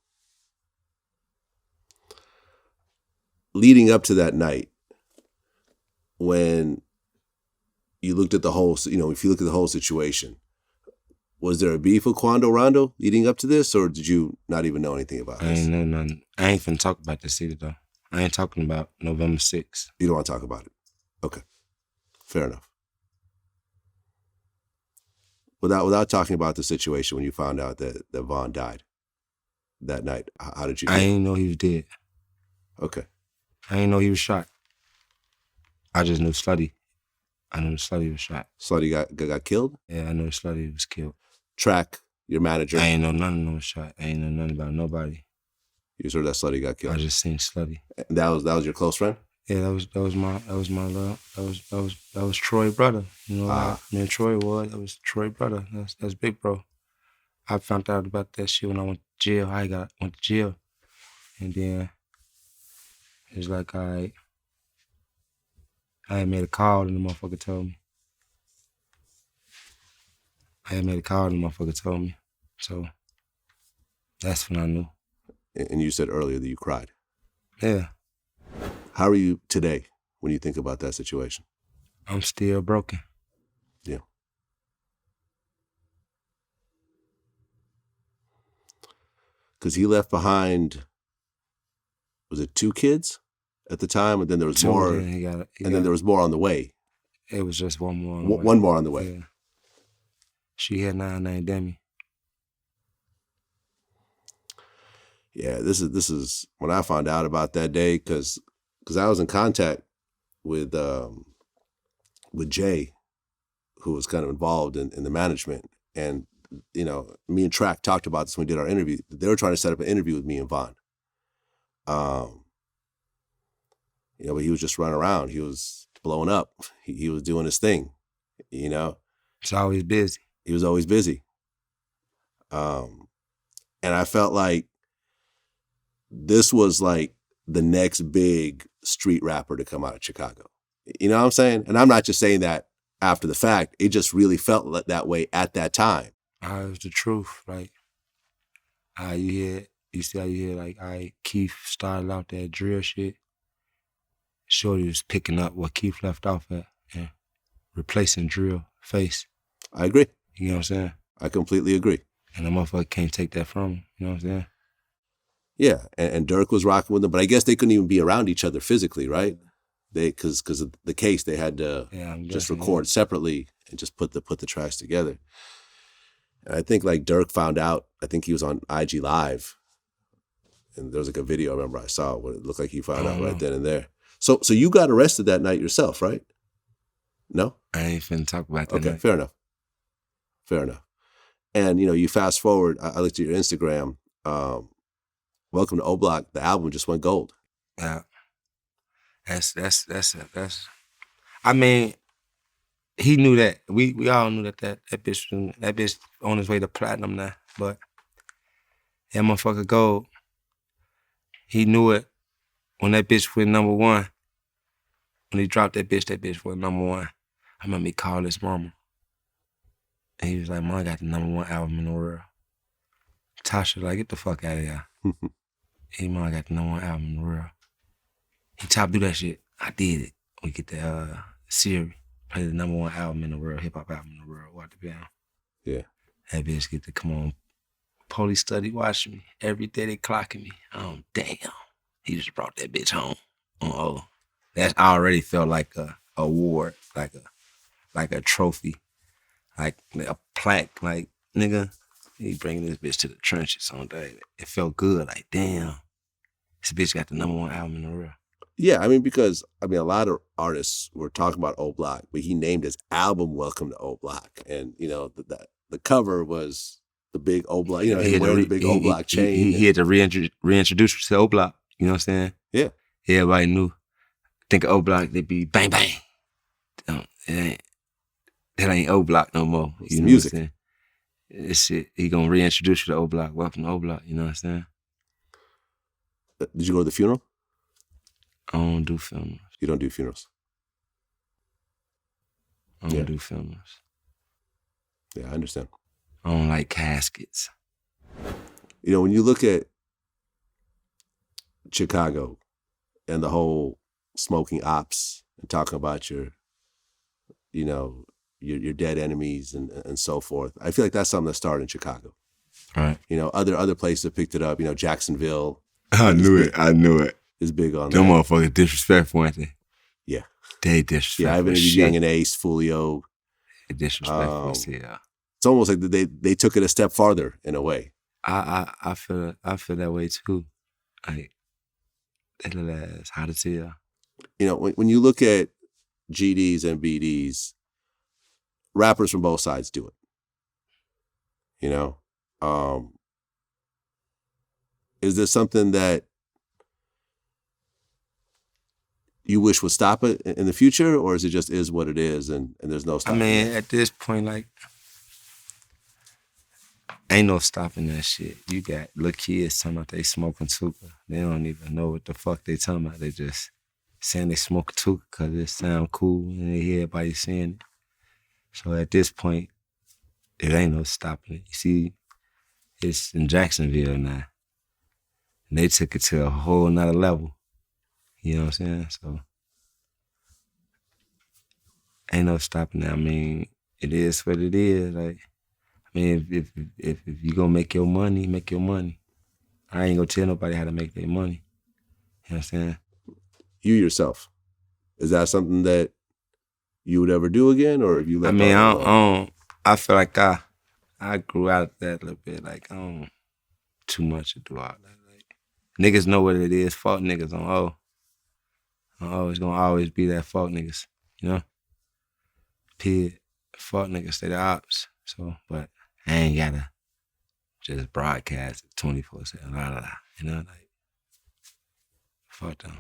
Leading up to that night, when you looked at the whole, you know, if you look at the whole situation, was there a beef with Quando Rondo leading up to this, or did you not even know anything about this? I ain't know nothing. I ain't finna talk about this either, though. I ain't talking about November 6th. You don't want to talk about it? Okay. Fair enough. Without talking about the situation when you found out that Von died that night, how did you feel? I ain't know he was dead. Okay. I ain't know he was shot. I just knew Slutty. I knew Slutty was shot. Slutty got killed? Yeah, I knew Slutty was killed. Track, your manager. I ain't know nothing was shot. I ain't know nothing about nobody. You just heard that Slutty got killed? I just seen Slutty. And that was your close friend? Yeah, that was my love. That was Troy brother. You know, me and Troy that was Troy brother. That's big bro. I found out about that shit when I went to jail. Went to jail. And then it's like I had made a call and the motherfucker told me. So that's when I knew. And you said earlier that you cried. Yeah. How are you today when you think about that situation? I'm still broken. Yeah. because he left behind, was it 2 kids at the time? And then there was 2, more. Then then there was more on the way. It was just one more on the way. One more on the way. Yeah. She had 9 named Demi. Yeah, this is when I found out about that day, because I was in contact with Jay, who was kind of involved in the management. And, you know, me and Track talked about this when we did our interview. They were trying to set up an interview with me and Von. You know, but he was just running around. He was blowing up. He was doing his thing, you know. He's always busy. He was always busy. And I felt like this was like the next big street rapper to come out of Chicago. You know what I'm saying? And I'm not just saying that after the fact. It just really felt that way at that time. It was the truth. Like, you see how you hear, like, Keef started out that drill shit. Shorty was picking up what Keef left off at and replacing drill face. I agree. You know what I'm saying? I completely agree. And the motherfucker can't take that from him. You know what I'm saying? Yeah, and Durk was rocking with them, but I guess they couldn't even be around each other physically, right? Because of the case, they had to just record separately and just put the tracks together. And I think like Durk found out. I think he was on IG Live, and there was like a video I remember I saw where it looked like he found out right then and there. So you got arrested that night yourself, right? No? I ain't finna talk about that. Okay, night. Fair enough. And you know, you fast forward. I looked at your Instagram. Welcome to O Block. The album just went gold. Yeah. That's. I mean, he knew that. We all knew that bitch on his way to platinum now. But that motherfucker gold. He knew it when that bitch went number 1. When he dropped that bitch went number 1. I remember he called his mama. And he was like, "Mom, I got the number 1 album in the world." Tasha like, "Get the fuck out of here." Hey, Mom, I got the number 1 album in the world. He top do that shit. I did it. We get the Siri, play the number 1 album in the world, hip hop album in the world, watch the down. Yeah. That bitch get to come on. Police study watching me. Every day they clocking me. Oh, damn. He just brought that bitch home. Oh, that already felt like a award, like a trophy, like a plaque. Like, nigga, he bringing this bitch to the trenches on day. It felt good. Like, damn, this bitch got the number 1 album in the world. Yeah, I mean, because a lot of artists were talking about O Block, but he named his album "Welcome to O Block," and you know the cover was the big O Block. You know, he wearing the big O Block chain. He had to reintroduce to O Block. You know what I'm saying? Yeah. Everybody knew. Think of O Block, they be bang bang. That ain't O Block no more. It's music. What I'm saying? This shit, he gonna reintroduce you to O Block. Welcome to O Block. You know what I'm saying? Did you go to the funeral? I don't do funerals. You don't do funerals? I don't do funerals. Yeah, I understand. I don't like caskets. You know, when you look at Chicago and the whole smoking ops and talking about your dead enemies and so forth, I feel like that's something that started in Chicago. Right. You know, other places have picked it up. You know, Jacksonville. I knew it. Is big on them that. Motherfuckers disrespectful, ain't they? Yeah. They disrespectful. Yeah, I've interviewed Young and Ace, Folio. They disrespectful, yeah. It's almost like they took it a step farther in a way. I feel that way too. Like, that little ass, how to tell. You know, when you look at GDs and BDs, rappers from both sides do it. You know? Is there something that you wish would stop it in the future, or is it just is what it is and there's no stopping it? At this point, like, ain't no stopping that shit. You got little kids talking about they smoking hookah. They don't even know what the fuck they talking about. They just saying they smoking hookah because it sound cool and they hear everybody saying it. So at this point, it ain't no stopping it. You see, it's in Jacksonville now. And they took it to a whole nother level. You know what I'm saying? So, ain't no stopping that. I mean, it is what it is. Like, I mean, if you gonna make your money, make your money. I ain't gonna tell nobody how to make their money. You know what I'm saying? You yourself, is that something that you would ever do again, or have you let that alone? I feel like I grew out of that a little bit. Like, I don't too much to do all that. Like, niggas know what it is. Fuck niggas on it's gonna always be that fuck niggas, you know? Period. Fuck niggas, stay the ops. So, but I ain't gotta just broadcast it 24/7, you know? Like, fuck them.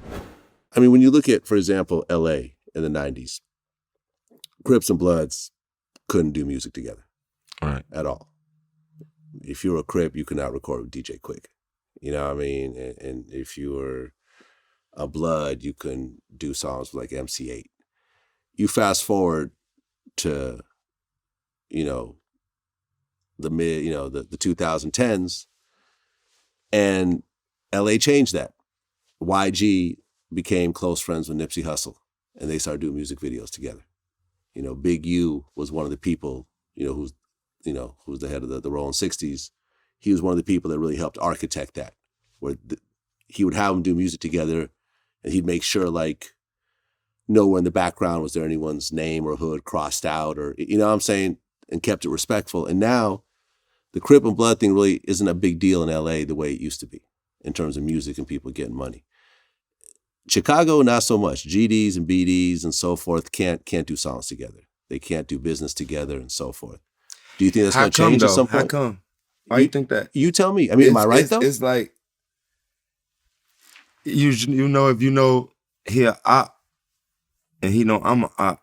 I mean, when you look at, for example, LA in the 90s, Crips and Bloods couldn't do music together. Right. At all. If you were a Crip, you could not record with DJ Quick. You know what I mean? And if you were a Blood, you couldn't do songs with like MC8. You fast forward to, you know, the 2010s, and LA changed that. YG became close friends with Nipsey Hussle, and they started doing music videos together. You know, Big U was one of the people, who's the head of the Rolling 60s. He was one of the people that really helped architect that, where he would have them do music together, and he'd make sure, like, nowhere in the background was there anyone's name or hood crossed out, or, you know what I'm saying, and kept it respectful. And now the Crip and Blood thing really isn't a big deal in LA the way it used to be in terms of music and people getting money. Chicago, not so much. GDs and BDs and so forth can't do songs together. They can't do business together and so forth. Do you think that's going to change at some point? How come? Why you think that? You tell me. I mean, am I right though? It's like, you know, if you know he a op and he know I'm a op,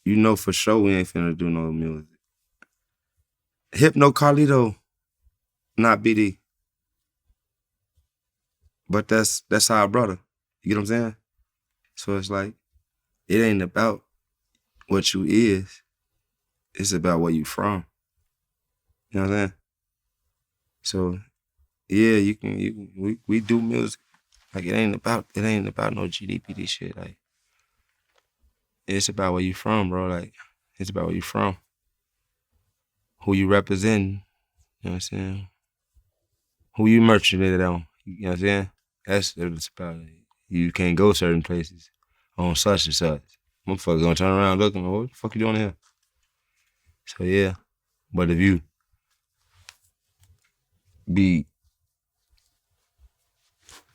you know for sure we ain't finna do no music. Hypno Carlito, not BD. But that's our brother. You get what I'm saying? So it's like, it ain't about what you is. It's about where you from. You know what I'm saying? So, yeah, we do music. Like, it ain't about no GDPD shit. Like, it's about where you from, bro. Like, it's about where you from. Who you representing. You know what I'm saying? Who you merchandising on. You know what I'm saying? That's what it's about. You can't go certain places on such and such. Motherfucker gonna turn around looking, what the fuck you doing here? So yeah. But if you be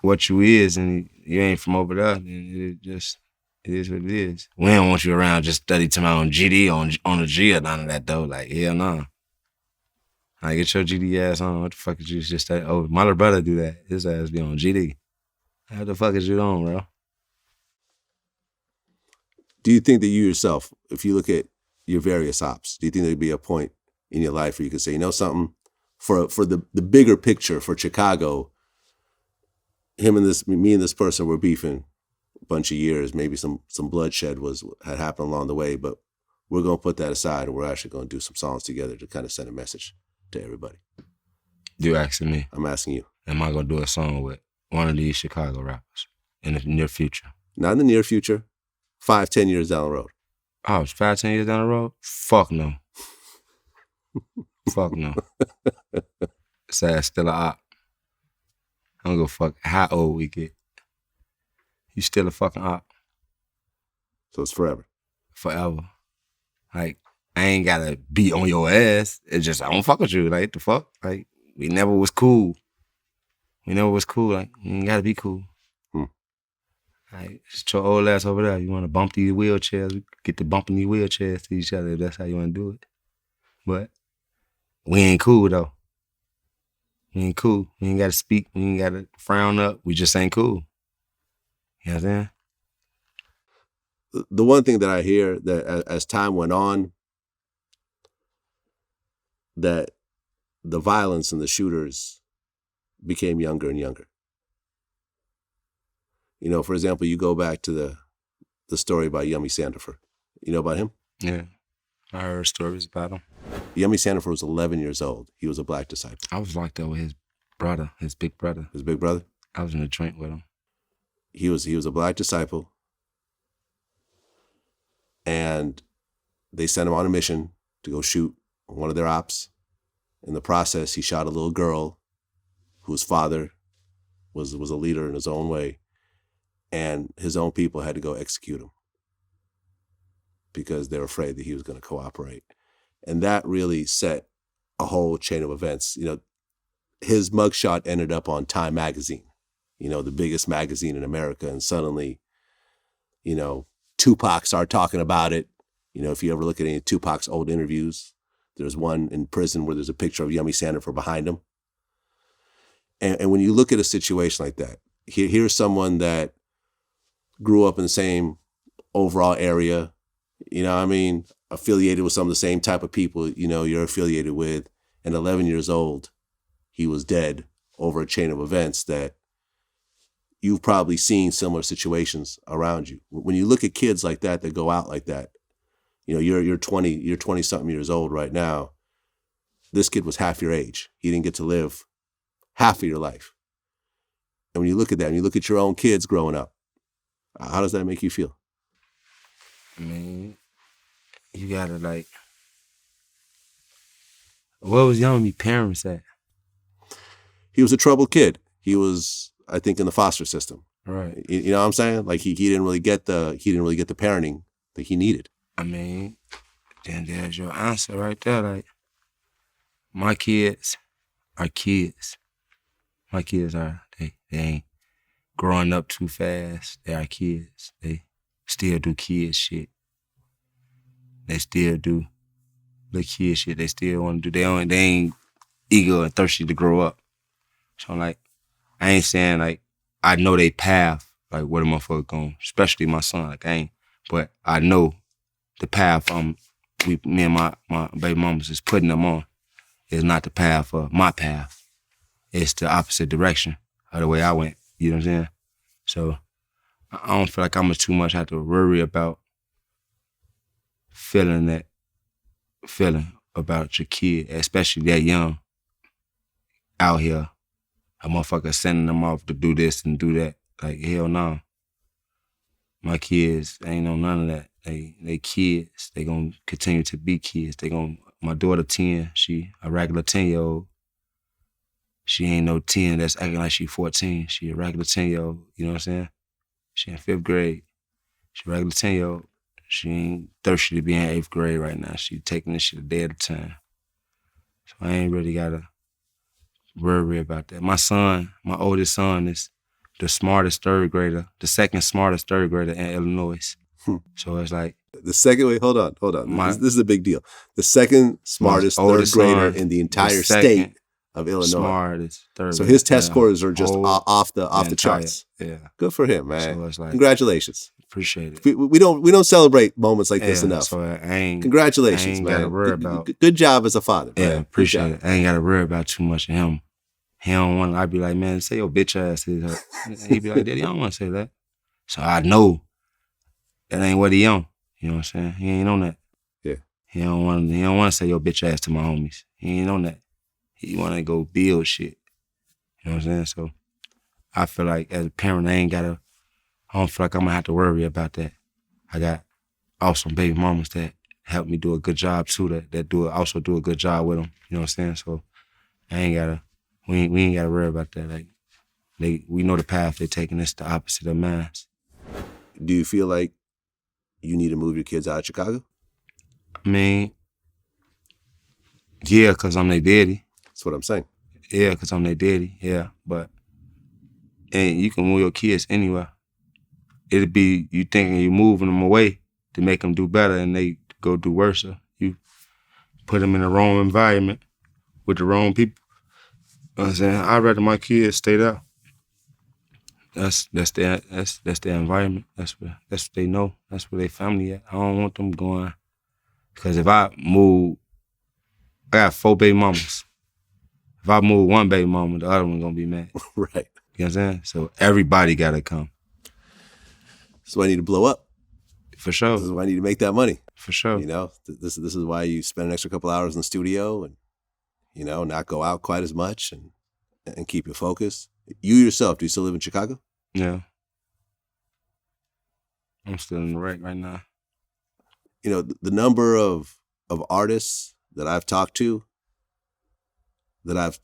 what you is and you ain't from over there, then it is what it is. We don't want you around just study to my own GD on a G or none of that though. Like, hell no. Like, get your GD ass on. What the fuck is you just study? Oh, my little brother do that. His ass be on GD. How the fuck is you on, bro? Do you think that you yourself, if you look at your various ops, do you think there'd be a point in your life where you could say, you know something, for the bigger picture for Chicago, me and this person were beefing a bunch of years, maybe some bloodshed had happened along the way, but we're gonna put that aside and we're actually gonna do some songs together to kind of send a message to everybody. You asking me? I'm asking you. Am I gonna do a song with one of these Chicago rappers in the near future? Not in the near future. 5-10 years down the road. Oh, it's 5-10 years down the road? Fuck no. Fuck no. It's still a op. I don't give a fuck how old we get. You still a fucking op. So it's forever. Forever. Like, I ain't gotta be on your ass. It's just, I don't fuck with you. Like, the fuck? Like, we never was cool. Like, you ain't gotta be cool. Like, it's your old ass over there. You wanna bump these wheelchairs, we get to bumping these wheelchairs to each other if that's how you wanna do it. But we ain't cool though. We ain't cool. We ain't gotta speak. We ain't gotta frown up. We just ain't cool. You know what I'm saying? The one thing that I hear that as time went on, that the violence and the shooters became younger and younger. You know, for example, you go back to the story about Yummy Sandifer. You know about him? Yeah. I heard stories about him. Yummy Sandifer was 11 years old. He was a black disciple. I was locked up with his brother, his big brother. His big brother? I was in a joint with him. He was a black disciple. And they sent him on a mission to go shoot one of their ops. In the process, he shot a little girl whose father was a leader in his own way, and his own people had to go execute him because they were afraid that he was going to cooperate. And that really set a whole chain of events. You know, his mugshot ended up on Time magazine, you know, the biggest magazine in America. And suddenly, you know, Tupac started talking about it. You know, if you ever look at any of Tupac's old interviews, there's one in prison where there's a picture of Yummy Sandifer behind him. And when you look at a situation like that, here's someone that grew up in the same overall area, you know what I mean, affiliated with some of the same type of people, you know, you're affiliated with, and 11 years old, he was dead over a chain of events that you've probably seen similar situations around you. When you look at kids like that go out like that, you know, you're 20 something years old right now. This kid was half your age. He didn't get to live half of your life. And when you look at that, and you look at your own kids growing up, how does that make you feel? I mean, you gotta like, what was Young's parents at? He was a troubled kid. He was, I think, in the foster system. Right. You know what I'm saying? Like he didn't really get the parenting that he needed. I mean, then there's your answer right there. Like, my kids are kids. My kids are, they ain't growing up too fast. They are kids. They still do kid shit. They still do the kid shit. They still want to do. They ain't eager and thirsty to grow up. So like, I ain't saying like I know they path, like where the motherfucker going, especially my son. Like I ain't, but I know the path me and my baby mamas is putting them on is not the path of my path. It's the opposite direction of the way I went. You know what I'm saying? So I don't feel like I'm too much have to worry about feeling about your kid, especially that young, out here. A motherfucker sending them off to do this and do that. Like, hell no. My kids ain't on none of that. They kids. They gonna continue to be kids. My daughter 10, she a regular 10-year-old. She ain't no 10 that's acting like she 14. She a regular 10-year-old, you know what I'm saying? She in 5th grade. She a regular 10-year-old. She ain't thirsty to be in 8th grade right now. She taking this shit a day at a time. So I ain't really gotta worry about that. My son, my oldest son, is the smartest 3rd grader, the second smartest 3rd grader in Illinois. So it's like, the second, wait, hold on. This is a big deal. The second smartest 3rd grader in the entire state of Illinois. Smartest 3rd. So his test scores are just off the charts. Yeah. Good for him, man. So it's like, congratulations. Appreciate it. We don't celebrate moments like this enough. So Congratulations, man. Gotta worry about. Good job as a father. Yeah, man. Appreciate it. I ain't gotta worry about too much of him. He don't want. I'd be like, man, say your bitch ass is her. He'd be like, Daddy, I don't want to say that. So I know that ain't what he on. You know what I'm saying? He ain't on that. Yeah. He don't want to say your bitch ass to my homies. He ain't on that. He want to go build shit. You know what I'm saying? So I feel like as a parent, I don't feel like I'm gonna have to worry about that. I got awesome baby mamas that help me do a good job too. That also do a good job with them. You know what I'm saying? So we ain't gotta worry about that. Like we know the path they're taking. It's the opposite of mine. Do you feel like you need to move your kids out of Chicago? I mean, yeah, cause I'm their daddy. That's what I'm saying. Yeah, cause I'm their daddy. Yeah, and you can move your kids anywhere. It'd be you thinking you moving them away to make them do better, and they go do worse. You put them in the wrong environment with the wrong people. You know what I'm saying? I'd rather my kids stay there. That's their environment. That's what they know. That's where their family at. I don't want them going. Because if I move, I got 4 baby mamas. If I move one baby mama, the other one gonna be mad. Right. You know what I'm saying? So everybody gotta come. So I need to blow up. For sure. This is why I need to make that money. For sure. You know, this is why you spend an extra couple hours in the studio and, you know, not go out quite as much and keep your focus. You yourself, do you still live in Chicago? Yeah. I'm still in the wreck right now. You know, the number of artists that I've talked to that I've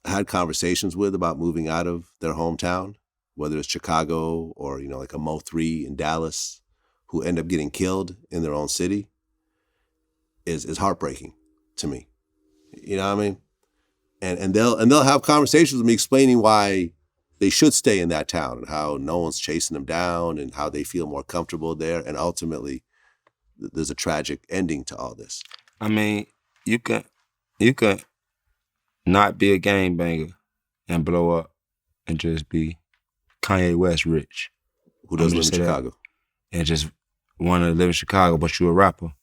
had conversations with about moving out of their hometown, whether it's Chicago or, like a Mo3 in Dallas, who end up getting killed in their own city, is heartbreaking to me. You know what I mean? And they'll have conversations with me explaining why they should stay in that town and how no one's chasing them down and how they feel more comfortable there. And ultimately, there's a tragic ending to all this. I mean, you can not be a gangbanger and blow up and just be Kanye West rich. Who doesn't live in Chicago? And just want to live in Chicago, but you a rapper.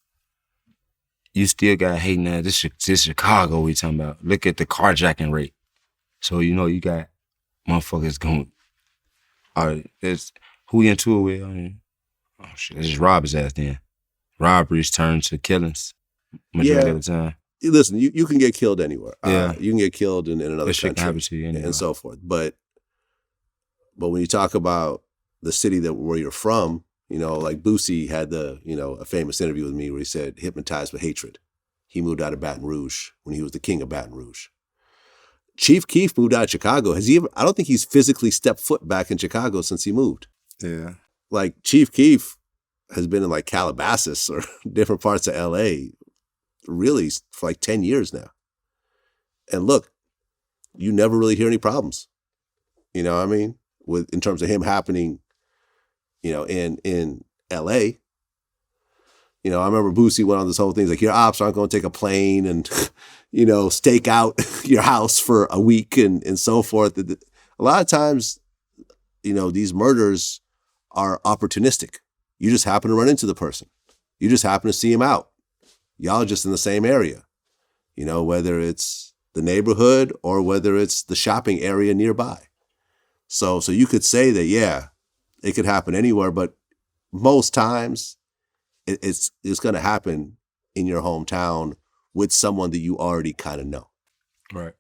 You still got hating that. This Chicago we talking about. Look at the carjacking rate. So, you got motherfuckers going, who you into it with? I mean, oh shit, let's just rob his ass then. Robberies turn to killings majority of the time. Listen, you can get killed anywhere. Yeah. You can get killed in another This shit country can happen to you anywhere. and so forth. But when you talk about the city where you're from, like Boosie had a famous interview with me where he said, hypnotized with hatred. He moved out of Baton Rouge when he was the king of Baton Rouge. Chief Keef moved out of Chicago. I don't think he's physically stepped foot back in Chicago since he moved. Yeah. Like Chief Keef has been in like Calabasas or different parts of LA really for like 10 years now. And look, you never really hear any problems. You know what I mean? In terms of him happening, in LA. I remember Boosie went on this whole thing. He's like, your ops aren't going to take a plane and, stake out your house for a week and so forth. A lot of times, these murders are opportunistic. You just happen to run into the person. You just happen to see him out. Y'all are just in the same area. Whether it's the neighborhood or whether it's the shopping area nearby. So you could say that, yeah, it could happen anywhere, but most times it's going to happen in your hometown with someone that you already kind of know. Right.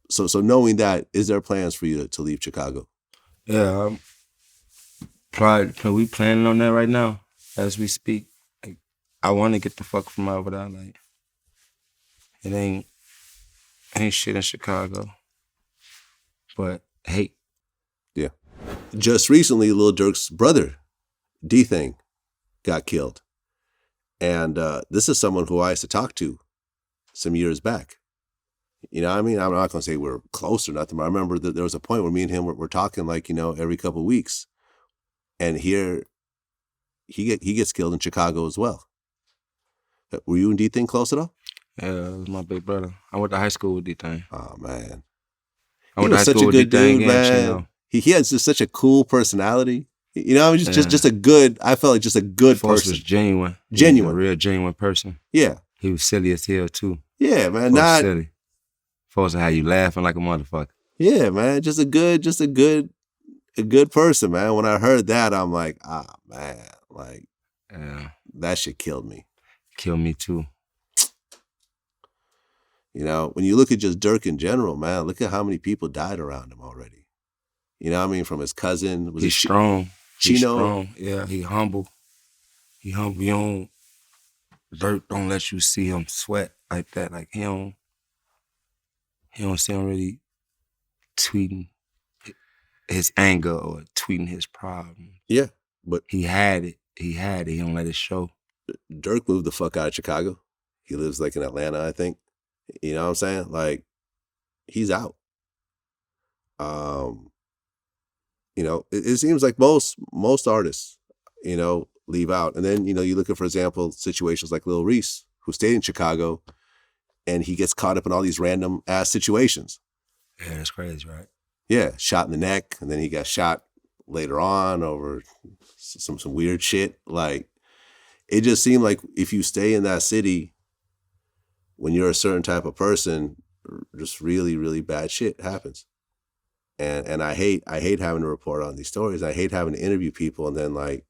So knowing that, is there plans for you to leave Chicago? Yeah, we planning on that right now as we speak. Like, I want to get the fuck from over there. Like, it ain't shit in Chicago, but hate. Yeah. Just recently, Lil Durk's brother, D-Thing, got killed. And this is someone who I used to talk to some years back. You know what I mean? I'm not going to say we're close or nothing, but I remember that there was a point where me and him were talking like, every couple of weeks. And here, he gets killed in Chicago as well. Were you and D-Thing close at all? Yeah, it was my big brother. I went to high school with D-Thing. Oh, man. I went to high school with D-Thing dude, man. He has just such a cool personality. Just a good, I felt like just a good person. Was genuine. Genuine. A real genuine person. Yeah. He was silly as hell, too. Yeah, man. Not silly. Folks had you laughing like a motherfucker. Yeah, man. Just a good person, man. When I heard that, I'm like, man. Like, yeah. That shit killed me. Killed me, too. When you look at just Durk in general, man, look at how many people died around him already. You know what I mean? From his cousin. He's strong. Chino. He's strong. Yeah, he humble. You don't, Durk don't let you see him sweat like that. Like, he don't see him really tweeting his anger or tweeting his problem. Yeah, but he had it. He don't let it show. Durk moved the fuck out of Chicago. He lives like in Atlanta, I think. You know what I'm saying? Like, he's out. It seems like most artists, leave out. And then, you look at, for example, situations like Lil Reese, who stayed in Chicago, and he gets caught up in all these random ass situations. Yeah, that's crazy, right? Yeah, shot in the neck, and then he got shot later on over some weird shit. Like, it just seemed like if you stay in that city, when you're a certain type of person, just really, really bad shit happens. And I hate having to report on these stories. I hate having to interview people and then like,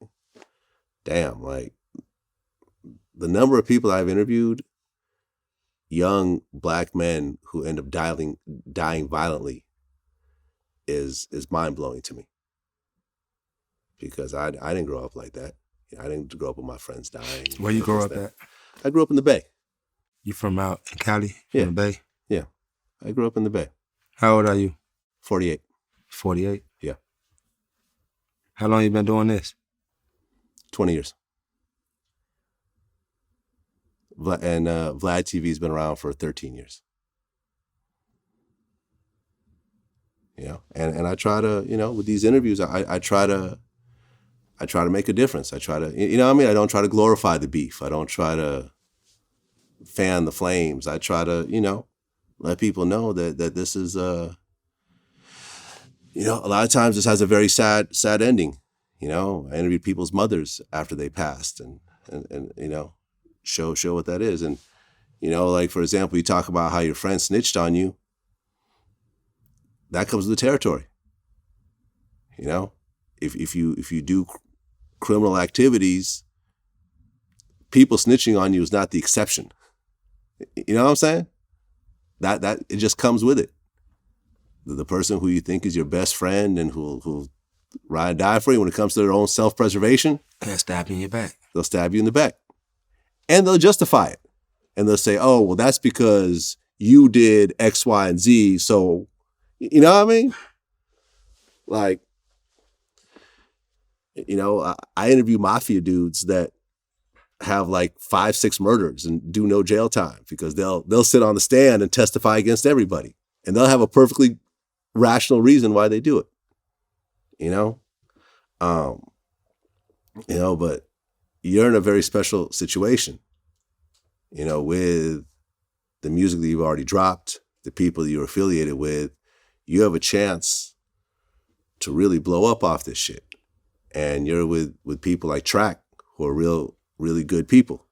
damn, like the number of people I've interviewed, young Black men who end up dying violently is mind-blowing to me. Because I didn't grow up like that. I didn't grow up with my friends dying. Where you grow up at? I grew up in the Bay. You from out in Cali? Yeah. In the Bay? Yeah. I grew up in the Bay. How old are you? 48. 48? Yeah. How long you been doing this? 20 years. And VladTV's been around for 13 years. You know, and I try to, you know, with these interviews, I try to make a difference. I try to, you know what I mean? I don't try to glorify the beef. I don't try to fan the flames. I try to, you know, let people know that this is, you know, a lot of times this has a very sad ending. You know, I interviewed people's mothers after they passed and you know, show what that is. And, you know, like, for example, you talk about how your friend snitched on you. That comes with the territory. You know, if you do criminal activities, people snitching on you is not the exception. You know what I'm saying? That it just comes with it. The person who you think is your best friend and who'll ride and die for you when it comes to their own self-preservation, They'll stab you in your back. They'll stab you in the back. And they'll justify it. And they'll say, oh, well, that's because you did X, Y, and Z. So, you know what I mean? Like, you know, I interview mafia dudes that have like 5, 6 murders and do no jail time because they'll sit on the stand and testify against everybody. And they'll have a perfectly rational reason why they do it. You know? You know, but you're in a very special situation, you know, with the music that you've already dropped, the people that you're affiliated with. You have a chance to really blow up off this shit. And you're with people like Track, who are really good people,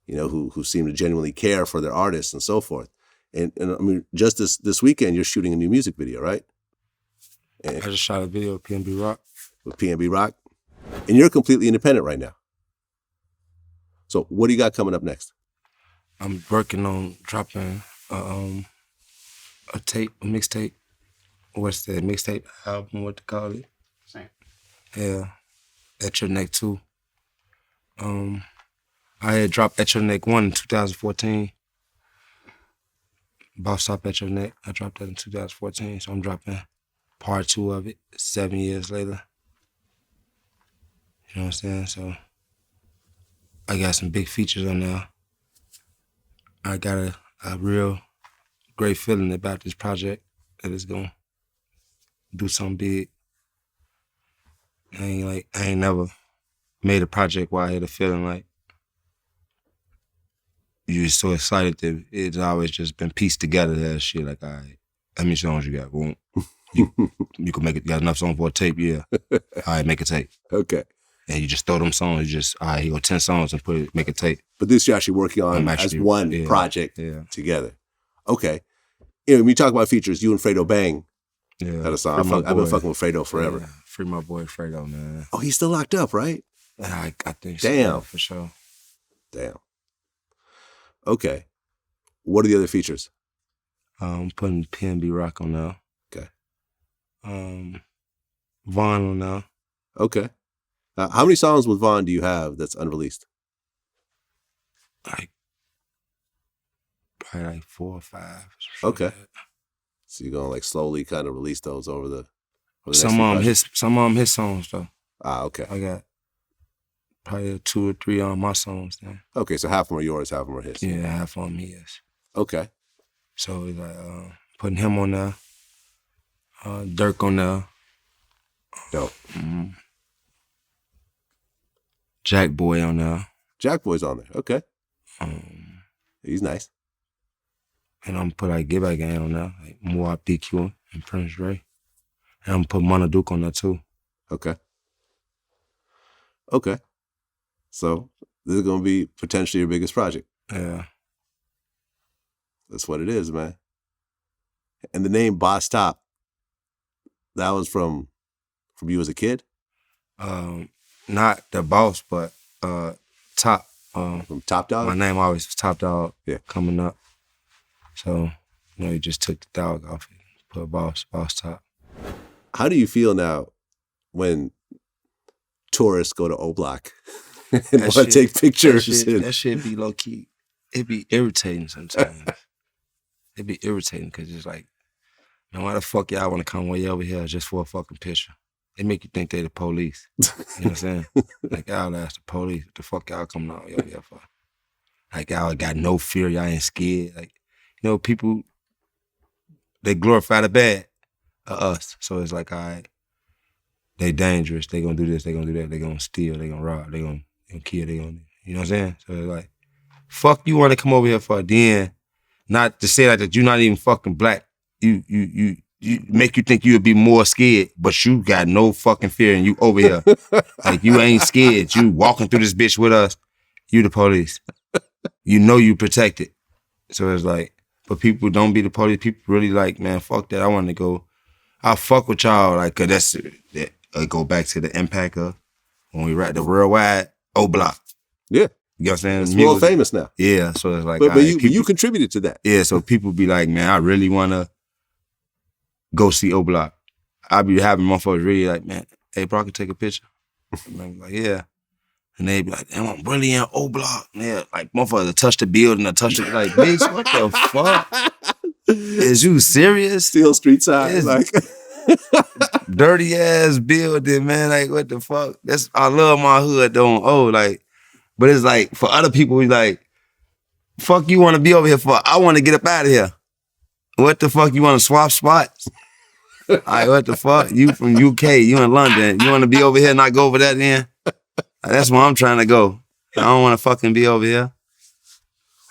you know, who seem to genuinely care for their artists and so forth. And I mean, just this weekend, you're shooting a new music video, right? And I just shot a video with PNB Rock. With PNB Rock. And you're completely independent right now. So what do you got coming up next? I'm working on dropping a mixtape. What's that mixtape album? What to call it? Same. Yeah, At Your Neck 2. I had dropped At Your Neck 1 in 2014. Boss Up At Your Neck. I dropped that in 2014, so I'm dropping part 2 of it 7 years later. You know what I'm saying? So I got some big features on there. I got a real great feeling about this project that it's gonna do something big. I ain't never made a project where I had a feeling like you're so excited that it's always just been pieced together that shit. Like, all right, how many songs you got? Boom. You can make it. You got enough songs for a tape? Yeah. All right, make a tape. Okay. And you just throw them songs. You just, all right, you go 10 songs and make a tape. But this you're actually working on as one project together. Okay. You know, when you talk about features, you and Fredo Bang had a song. I've been fucking with Fredo forever. Yeah. Free my boy Fredo, man. Oh, he's still locked up, right? I think so. Damn. For sure. Damn. Okay. What are the other features? I'm putting PNB Rock on now. Okay. Vaughn on now. Okay. How many songs with Vaughn do you have that's unreleased? Probably like 4 or 5. Okay. Like So you're gonna like slowly kind of release those over the some of them his songs though. Okay. I got probably 2 or 3 on my songs then. Okay, so half of them are yours, half of them are his. Yeah, half of them his. Okay. So it's like putting him on there, Durk on there. Dope. Jack Boy on there. Jack Boy's on there. Okay. He's nice. And I'm put like Get Back Gang on there, like Moab DQ and Prince Dre. And I'm put Mana Duke on there too. Okay. Okay. So this is gonna be potentially your biggest project. Yeah. That's what it is, man. And the name Boss Top, that was from you as a kid? Not the boss, but Top. From Top Dog? My name always was Top Dog. Yeah. Coming up. So, you know, you just took the dog off it, put Boss Top. How do you feel now when tourists go to O Block and want to take pictures? That shit be low key. It be irritating sometimes. It be irritating because it's like, man, why the fuck y'all want to come way over here just for a fucking picture? They make you think they the police. You know what I'm saying? Like, y'all ask the police, what the fuck y'all coming out over here for? Like, y'all got no fear, y'all ain't scared. Like, you know, people, they glorify the bad of us. So it's like, all right, they dangerous, they gonna do this, they gonna do that, they gonna steal, they gonna rob, they gonna kill, they gonna, you know what I'm saying? So it's like, fuck you wanna come over here for, then not to say like that you're not even fucking black. You make you think you would be more scared, but you got no fucking fear and you over here. Like, you ain't scared. You walking through this bitch with us. You the police. You know you protected. So it's like, but people don't be the police. People really like, man, fuck that. I want to go. I fuck with y'all. Like, cause that go back to the impact of when we rap the worldwide O-Block. Yeah. You know what I'm saying? It's world famous now. Yeah. So it's like, but you contributed to that. Yeah. So people be like, man, I really want to go see O-Block. I be having motherfuckers really like, man, hey, bro, I can take a picture. I'm like, yeah. And they be like, damn, I'm really in O-Block. Yeah, like, motherfuckers touch the building or touch it. Like, bitch, what the fuck? Is you serious? Still street side. Like, dirty ass building, man. Like, what the fuck? I love my hood, though. Oh, like, but it's like, for other people, we like, fuck you want to be over here for? I want to get up out of here. What the fuck? You want to swap spots? All right, what the fuck? You from UK, you in London. You want to be over here and not go over that then? That's where I'm trying to go. I don't want to fucking be over here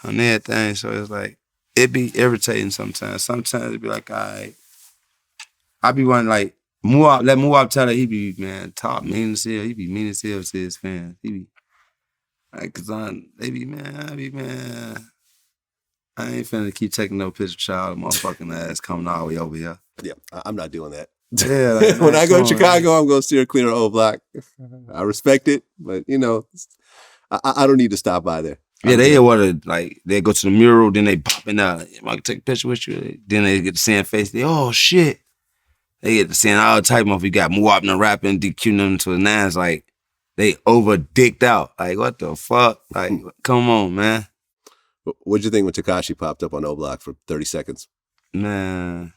on everything. So it's like, it be irritating sometimes. Sometimes it be like, all right. I be wanting like, let Muab tell her he be, man, top mean as hell. He be mean as hell to his fans. He be, like, cause I be, man. I ain't finna keep taking no picture child motherfucking ass coming all the way over here. Yeah, I'm not doing that. Yeah, like, when I go to Chicago, I'm going to steer clear of O-Block. I respect it, but you know, I don't need to stop by there. Yeah, they want to, like, they go to the mural, then they popping out. I can take a picture with you. Then they get to seeing face. They, oh shit. They get to seeing all type of, you got Muab and rapping, DQing them to the nines, like, they over dicked out. Like, what the fuck? Like, come on, man. What'd you think when Tekashi popped up on O-Block for 30 seconds? Man.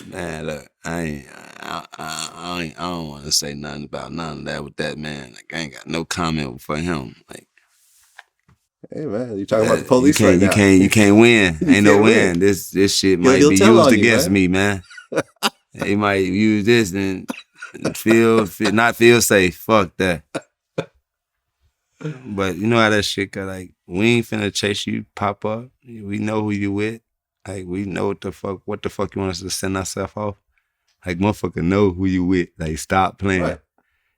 Man, look, I don't want to say nothing about none of that with that man. Like, I ain't got no comment for him. Like, hey man, you talking about the police right now? You can't win. Ain't no win. This shit might be used against me, man. They might use this and not feel safe. Fuck that. But you know how that shit got, like, we ain't finna chase you, pop up. We know who you with. Like, we know what the fuck you want us to send ourselves off. Like, motherfucker know who you with. Like, stop playing. Right.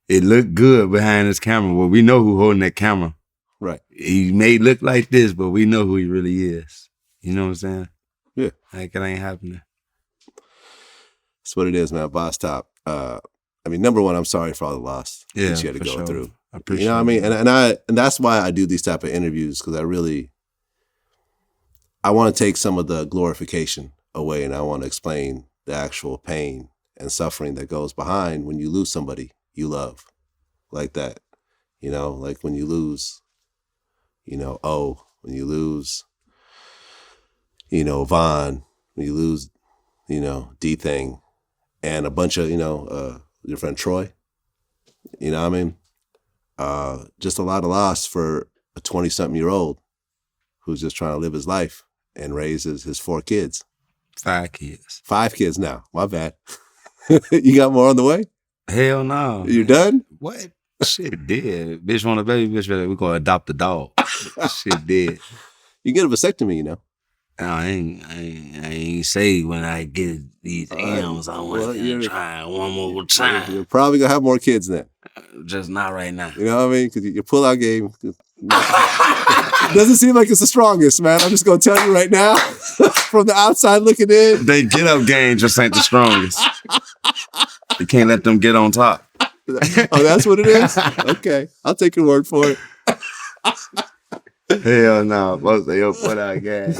It look good behind this camera. Well, we know who holding that camera. Right. He may look like this, but we know who he really is. You know what I'm saying? Yeah. Like, it ain't happening. That's what it is, man. Boss Top. I mean, number one, I'm sorry for all the loss that you had to go through. I appreciate you know what I mean? And that's why I do these type of interviews, because I want to take some of the glorification away, and I want to explain the actual pain and suffering that goes behind when you lose somebody you love like that. You know, like when you lose, you know, when you lose, you know, Vaughn, when you lose, you know, D-Thing, and a bunch of, you know, your friend Troy, you know what I mean? Just a lot of loss for a 20-something-year-old who's just trying to live his life and raises his 4 kids. 5 kids. 5 kids now. My bad. You got more on the way? Hell no. You done? What? Shit dead. Bitch want a baby, bitch, we're gonna adopt a dog. Shit dead. You get a vasectomy, you know. I ain't say when I get these M's, I want to try one more time. You're probably gonna have more kids then. Just not right now. You know what I mean? Because your pull-out game doesn't seem like it's the strongest, man. I'm just gonna tell you right now, from the outside looking in. They get-up game just ain't the strongest. You can't let them get on top. Oh, that's what it is? Okay. I'll take your word for it. Hell no. Folks say, yo, put out gas.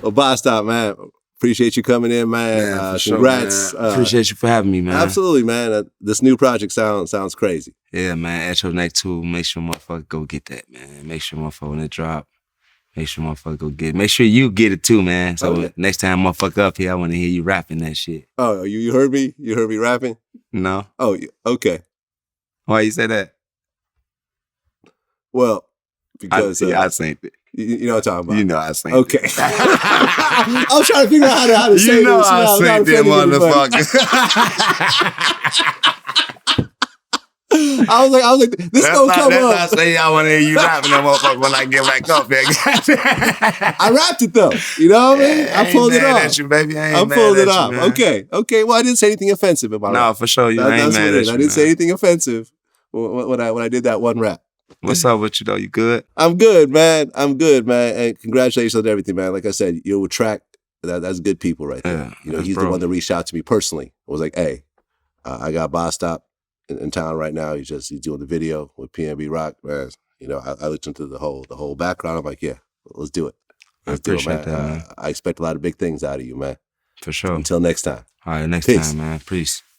Well, Boss Top, man. Appreciate you coming in, man. Man, for sure, Congrats. man. Appreciate you for having me, man. Absolutely, man. This new project sounds crazy. Yeah, man. At your neck too. Make sure motherfucker go get that, man. Make sure motherfucker when it drop. Make sure motherfucker go get it. Make sure you get it too, man. So next time motherfucker up here, I want to hear you rapping that shit. Oh, you heard me? You heard me rapping? No. Oh, okay. Why you say that? Well, because I seen it. You know what I'm talking about. You know I seen it. Okay. I was trying to figure out how to say this. You know I seen that motherfucker. I was like, this gonna come up. That's not say I want to hear you rapping that motherfucker when I get back up there. I rapped it though. You know what I mean? I pulled it off. At you, baby. I pulled it off. Okay. Well, I didn't say anything offensive in my rap. No, for sure. I ain't mad at you. I didn't say anything offensive when I did that one rap. What's up with you though? You good? I'm good, man. And congratulations on everything, man. Like I said, you'll attract that's good people right there. Yeah, He's the one that reached out to me personally. I was like, hey, I got Boss Stop in town right now. He's doing the video with PNB Rock. Man, I looked into the whole background. I'm like, yeah, let's do it. I appreciate that, man. I expect a lot of big things out of you, man. For sure. Until next time. All right, next Peace. time, man. Peace.